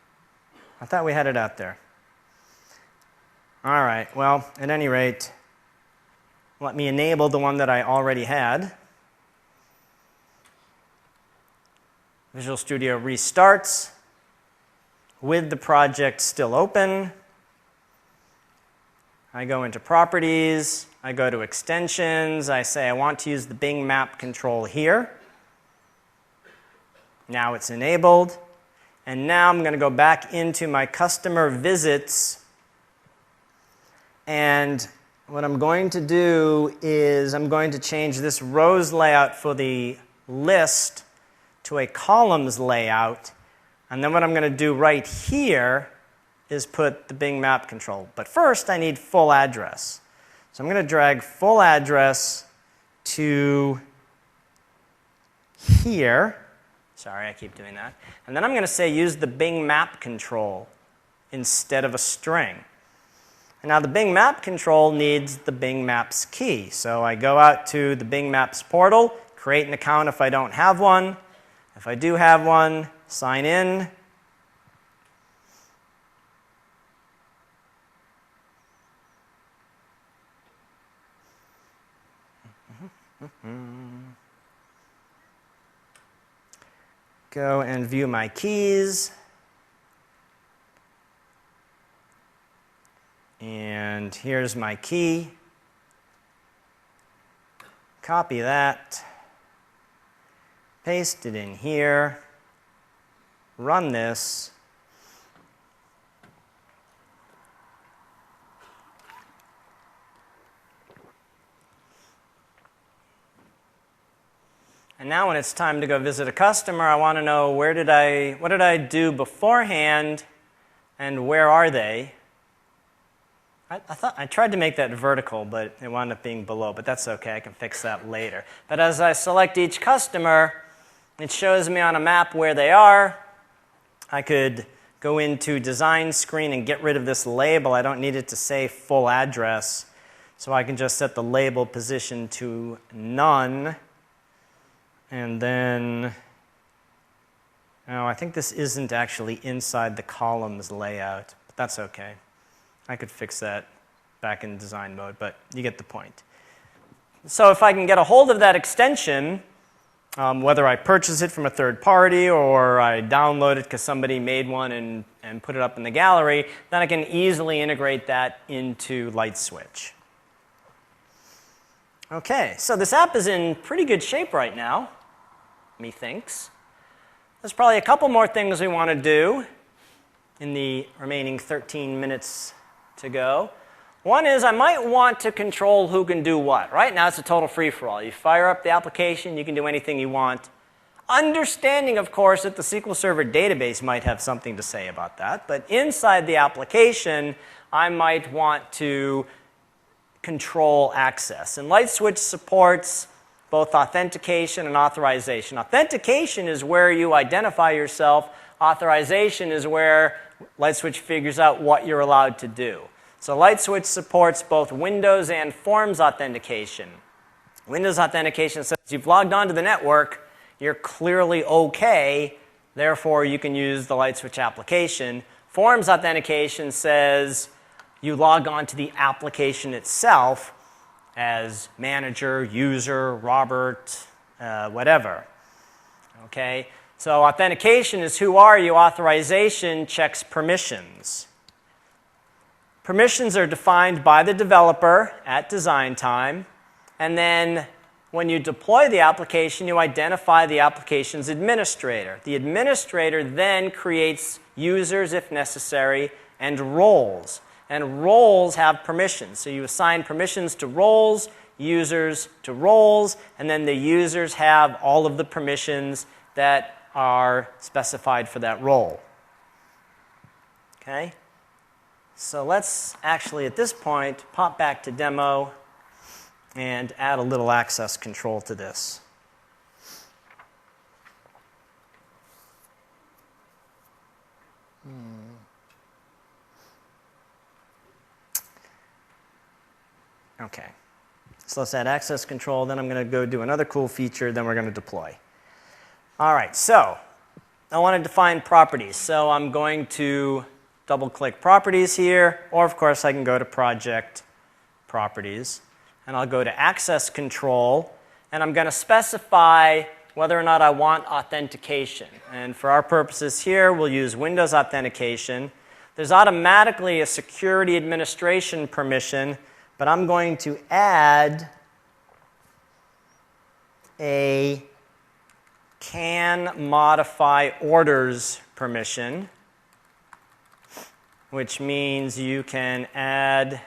I thought we had it out there. All right, well, at any rate, let me enable the one that I already had. Visual Studio restarts with the project still open. I go into Properties, I go to Extensions, I say I want to use the Bing Map Control here. Now it's enabled. And now I'm going to go back into my customer visits, and what I'm going to do is I'm going to change this rows layout for the list to a columns layout, and then what I'm going to do right here is put the Bing map control. But first, I need full address. So I'm going to drag full address to here. Sorry, I keep doing that. And then I'm going to say use the Bing map control instead of a string. And now the Bing map control needs the Bing Maps key. So I go out to the Bing Maps portal, create an account if I don't have one. If I do have one, sign in. Go and view my keys. And here's my key. Copy that. Paste it in here. Run this. And now when it's time to go visit a customer, I want to know what did I do beforehand and where are they? I tried to make that vertical, but it wound up being below, but that's okay, I can fix that later. But as I select each customer, it shows me on a map where they are. I could go into design screen and get rid of this label. I don't need it to say full address, so I can just set the label position to none. And then, oh, I think this isn't actually inside the columns layout, but that's okay. I could fix that back in design mode, but you get the point. So if I can get a hold of that extension, whether I purchase it from a third party or I download it because somebody made one and put it up in the gallery, then I can easily integrate that into LightSwitch. Okay, so this app is in pretty good shape right now, methinks. There's probably a couple more things we want to do in the remaining 13 minutes to go. One is I might want to control who can do what. Right now it's a total free-for-all. You fire up the application, you can do anything you want. Understanding, of course, that the SQL Server database might have something to say about that. But inside the application, I might want to control access. And LightSwitch supports both authentication and authorization. Authentication is where you identify yourself. Authorization is where LightSwitch figures out what you're allowed to do. So LightSwitch supports both Windows and Forms authentication. Windows authentication says you've logged onto the network, you're clearly okay, therefore you can use the LightSwitch application. Forms authentication says you log on to the application itself as manager, user, Robert, whatever. Okay? So authentication is who are you, authorization checks permissions. Permissions are defined by the developer at design time, and then when you deploy the application, you identify the application's administrator. The administrator then creates users, if necessary, and roles. And roles have permissions. So you assign permissions to roles, users to roles, and then the users have all of the permissions that are specified for that role. Okay? So let's actually, at this point, pop back to demo and add a little access control to this. Okay. So let's add access control, then I'm going to go do another cool feature, then we're going to deploy. All right, so I want to define properties. So I'm going to double-click properties here, or of course I can go to project properties, and I'll go to access control, and I'm going to specify whether or not I want authentication. And for our purposes here, we'll use Windows authentication. There's automatically a security administration permission, but I'm going to add a can modify orders permission, which means you can add,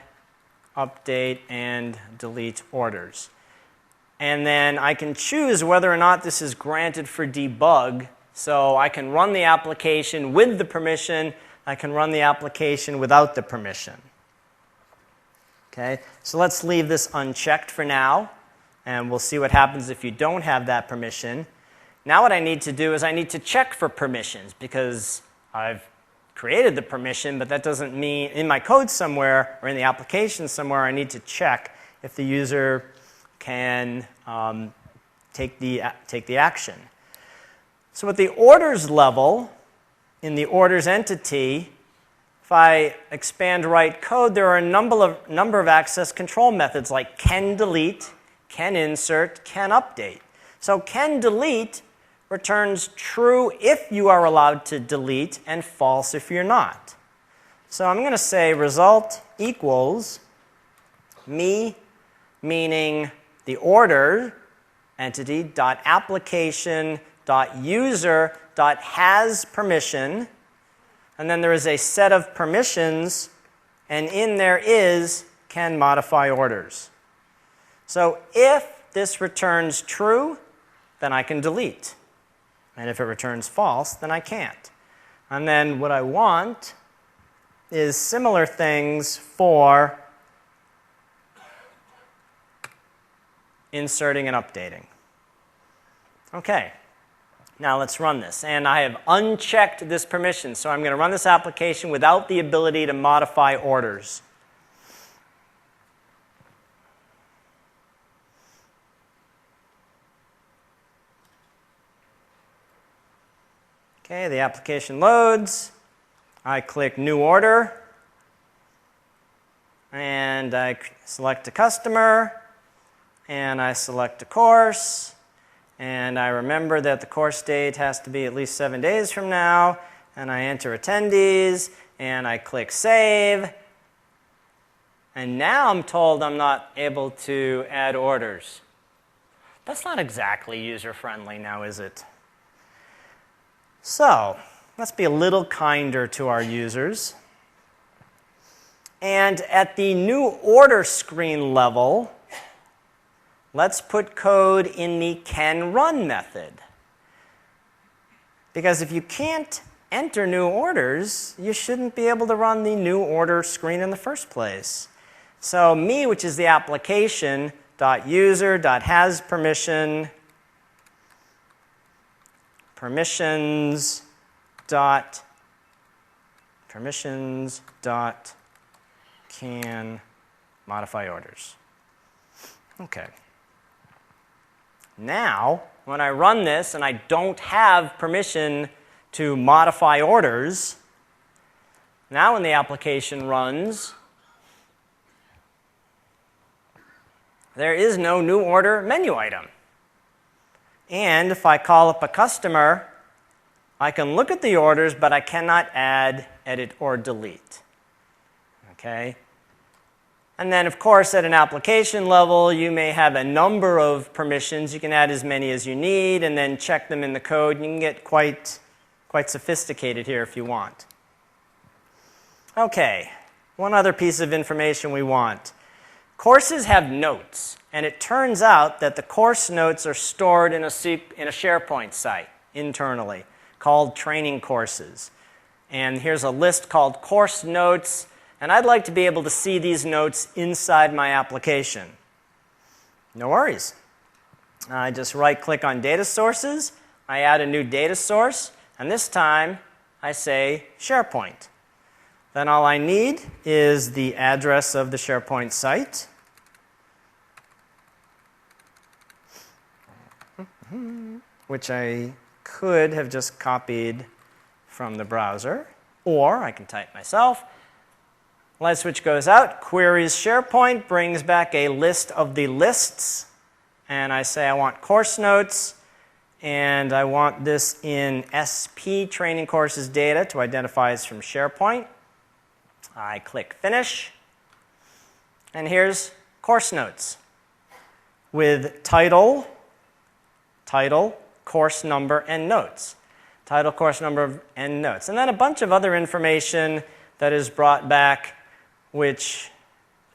update, and delete orders. And then I can choose whether or not this is granted for debug. So I can run the application with the permission, I can run the application without the permission. Okay, so let's leave this unchecked for now, and we'll see what happens if you don't have that permission. Now what I need to do is I need to check for permissions, because I've created the permission, but that doesn't mean in my code somewhere or in the application somewhere I need to check if the user can take the action. So at the orders level, in the orders entity, if I expand write code, there are a number of access control methods like can delete, can insert, can update. So can delete returns true if you are allowed to delete and false if you're not. So I'm going to say result equals me, meaning the order entity dot application dot user dot has permission, and then there is a set of permissions, and in there is can modify orders. So if this returns true, then I can delete. And if it returns false, then I can't. And then what I want is similar things for inserting and updating. Okay, now let's run this. And I have unchecked this permission, so I'm going to run this application without the ability to modify orders. Okay, the application loads. I click New Order, and I select a customer, and I select a course, and I remember that the course date has to be at least 7 days from now, and I enter attendees, and I click Save, and now I'm told I'm not able to add orders. That's not exactly user-friendly now, is it? So let's be a little kinder to our users. And at the new order screen level, let's put code in the canRun method. Because if you can't enter new orders, you shouldn't be able to run the new order screen in the first place. So me, which is the application, .user.has permission, permissions dot can modify orders. Okay. Now, when I run this and I don't have permission to modify orders, now when the application runs, there is no new order menu item. And if I call up a customer, I can look at the orders, but I cannot add, edit, or delete. Okay? And then, of course, at an application level, you may have a number of permissions. You can add as many as you need and then check them in the code. You can get quite sophisticated here if you want. Okay, one other piece of information we want. Courses have notes, and it turns out that the course notes are stored in a SharePoint site internally called Training Courses. And here's a list called Course Notes, and I'd like to be able to see these notes inside my application. No worries. I just right-click on Data Sources, I add a new data source, and this time I say SharePoint. Then all I need is the address of the SharePoint site. Which I could have just copied from the browser, or I can type myself. LightSwitch goes out, queries SharePoint, brings back a list of the lists, and I say I want course notes, and I want this in SP training courses data to identify as from SharePoint. I click Finish, and here's course notes with title, course number, and notes. Title, course number, and notes. And then a bunch of other information that is brought back, which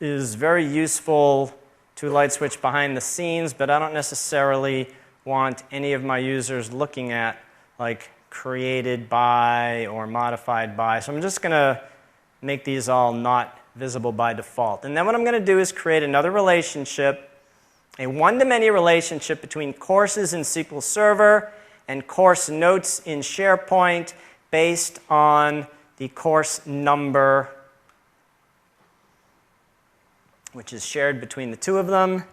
is very useful to LightSwitch behind the scenes, but I don't necessarily want any of my users looking at, like created by or modified by. So I'm just going to make these all not visible by default. And then what I'm going to do is create another relationship, a one-to-many relationship between courses in SQL Server and course notes in SharePoint based on the course number, which is shared between the two of them.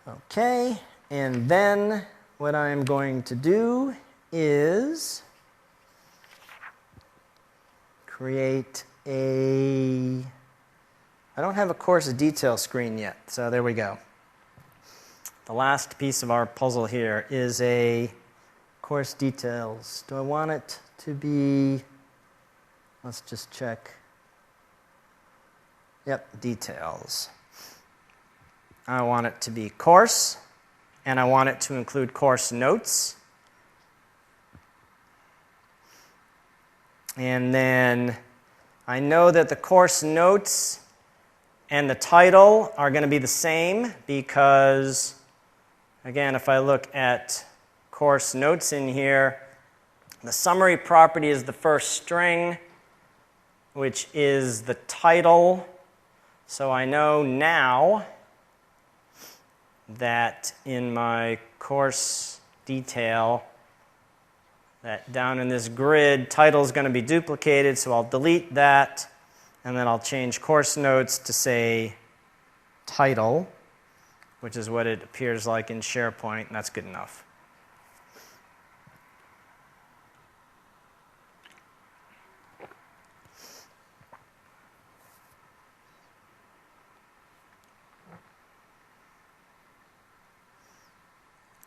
Okay, and then what I'm going to do is create I don't have a course detail screen yet, so there we go. The last piece of our puzzle here is a course details. Do I want it to be, let's just check. Yep, details. I want it to be course, and I want it to include course notes. And then I know that the course notes and the title are going to be the same because, again, if I look at course notes in here, the summary property is the first string, which is the title. So I know now that in my course detail, that down in this grid, title is going to be duplicated, so I'll delete that, and then I'll change course notes to say title, which is what it appears like in SharePoint, and that's good enough.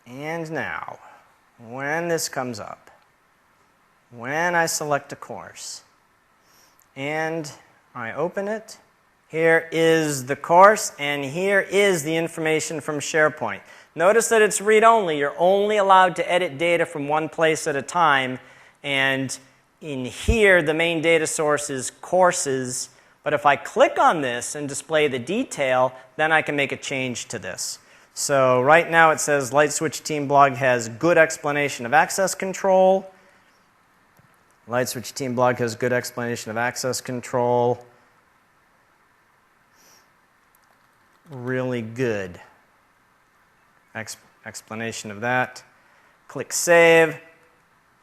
And now, when this comes up, when I select a course and I open it, here is the course and here is the information from SharePoint. Notice that it's read-only. You're only allowed to edit data from one place at a time, and in here the main data source is courses, but if I click on this and display the detail, then I can make a change to this. So right now it says LightSwitch Team Blog has good explanation of access control. LightSwitch Team Blog has good explanation of access control. Really good explanation of that. Click Save,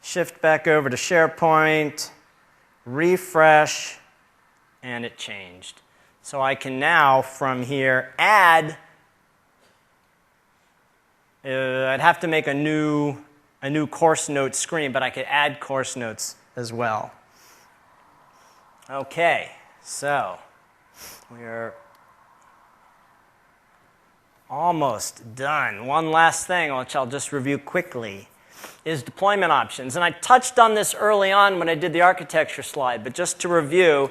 shift back over to SharePoint, refresh, and it changed. So I can now, from here, add. I'd have to make a new course notes screen, but I could add course notes as well. Okay, so we're almost done. One last thing, which I'll just review quickly, is deployment options. And I touched on this early on when I did the architecture slide, but just to review,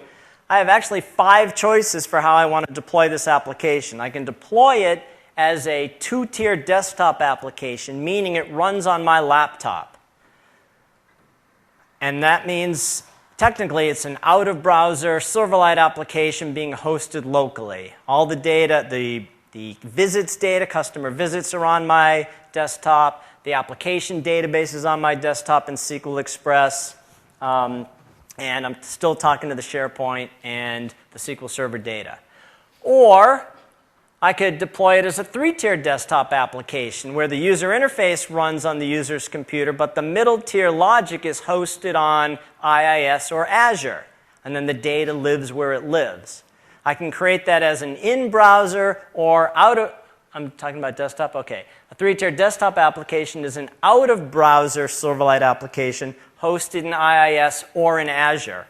I have actually 5 choices for how I want to deploy this application. I can deploy it as a 2-tier desktop application, meaning it runs on my laptop. And that means, technically, it's an out-of-browser Silverlight application being hosted locally. All the data, the visits data, customer visits are on my desktop. The application database is on my desktop in SQL Express. And I'm still talking to the SharePoint and the SQL Server data. Or I could deploy it as a 3-tier desktop application where the user interface runs on the user's computer, but the middle tier logic is hosted on IIS or Azure, and then the data lives where it lives. I can create that as an in-browser or I'm talking about desktop? Okay. A 3-tier desktop application is an out-of-browser Silverlight application hosted in IIS or in Azure.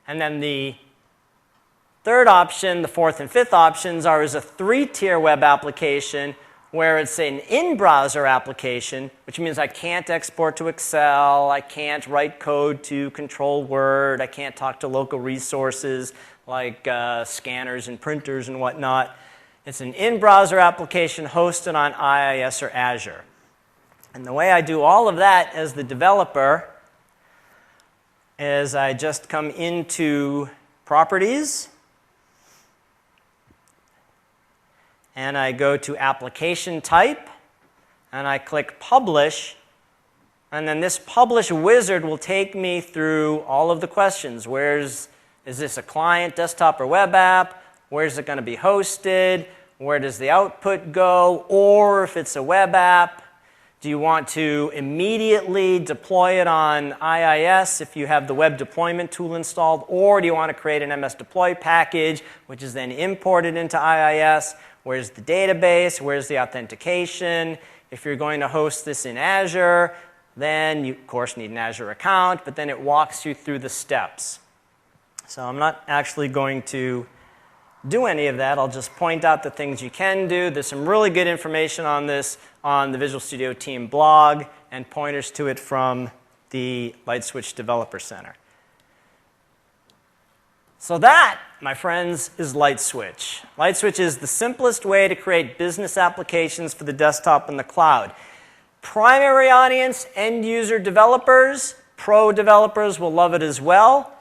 And then the third option, the fourth and fifth options, are as a 3-tier web application where it's an in-browser application, which means I can't export to Excel, I can't write code to control Word, I can't talk to local resources like scanners and printers and whatnot. It's an in-browser application hosted on IIS or Azure. And the way I do all of that as the developer is I just come into Properties, and I go to Application Type, and I click Publish, And then this publish wizard will take me through all of the questions. Is this a client, desktop, or web app? Where's it going to be hosted? Where does the output go? Or if it's a web app, do you want to immediately deploy it on IIS if you have the web deployment tool installed? Or do you want to create an MS deploy package, which is then imported into IIS? Where's the database? Where's the authentication? If you're going to host this in Azure, then you, of course, need an Azure account, but then it walks you through the steps. So I'm not actually going to do any of that. I'll just point out the things you can do. There's some really good information on this on the Visual Studio Team blog and pointers to it from the LightSwitch Developer Center. So that, my friends, is LightSwitch. LightSwitch is the simplest way to create business applications for the desktop and the cloud. Primary audience, end user developers, pro developers will love it as well,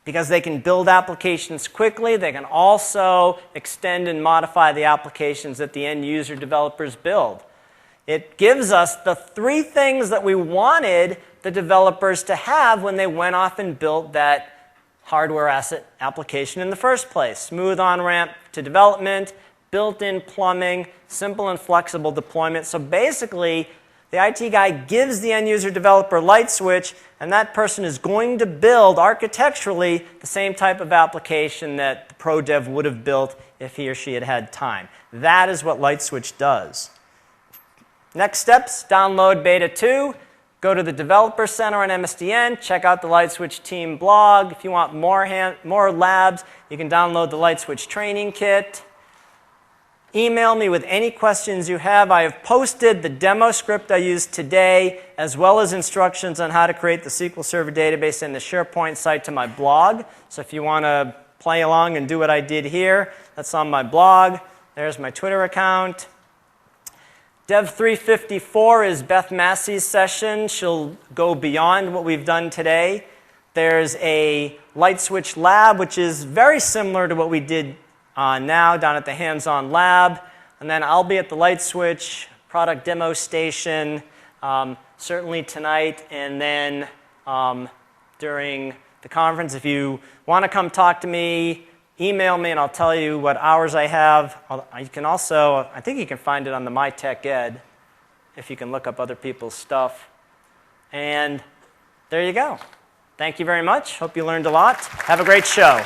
because they can build applications quickly. They can also extend and modify the applications that the end user developers build. It gives us the three things that we wanted the developers to have when they went off and built that hardware asset application in the first place. Smooth on-ramp to development, built-in plumbing, simple and flexible deployment. So basically, the IT guy gives the end user developer LightSwitch, and that person is going to build architecturally the same type of application that the pro dev would have built if he or she had had time. That is what LightSwitch does. Next steps, download Beta 2, go to the Developer Center on MSDN, check out the LightSwitch team blog. If you want more labs, you can download the LightSwitch training kit. Email me with any questions you have. I have posted the demo script I used today, as well as instructions on how to create the SQL Server database and the SharePoint site to my blog. So if you want to play along and do what I did here, that's on my blog. There's my Twitter account. Dev 354 is Beth Massey's session. She'll go beyond what we've done today. There's a LightSwitch lab, which is very similar to what we did now down at the hands-on lab. And then I'll be at the LightSwitch product demo station certainly tonight. And then during the conference, if you want to come talk to me, email me and I'll tell you what hours I have. You can also, I think you can find it on the MyTechEd if you can look up other people's stuff. And there you go. Thank you very much. Hope you learned a lot. Have a great show.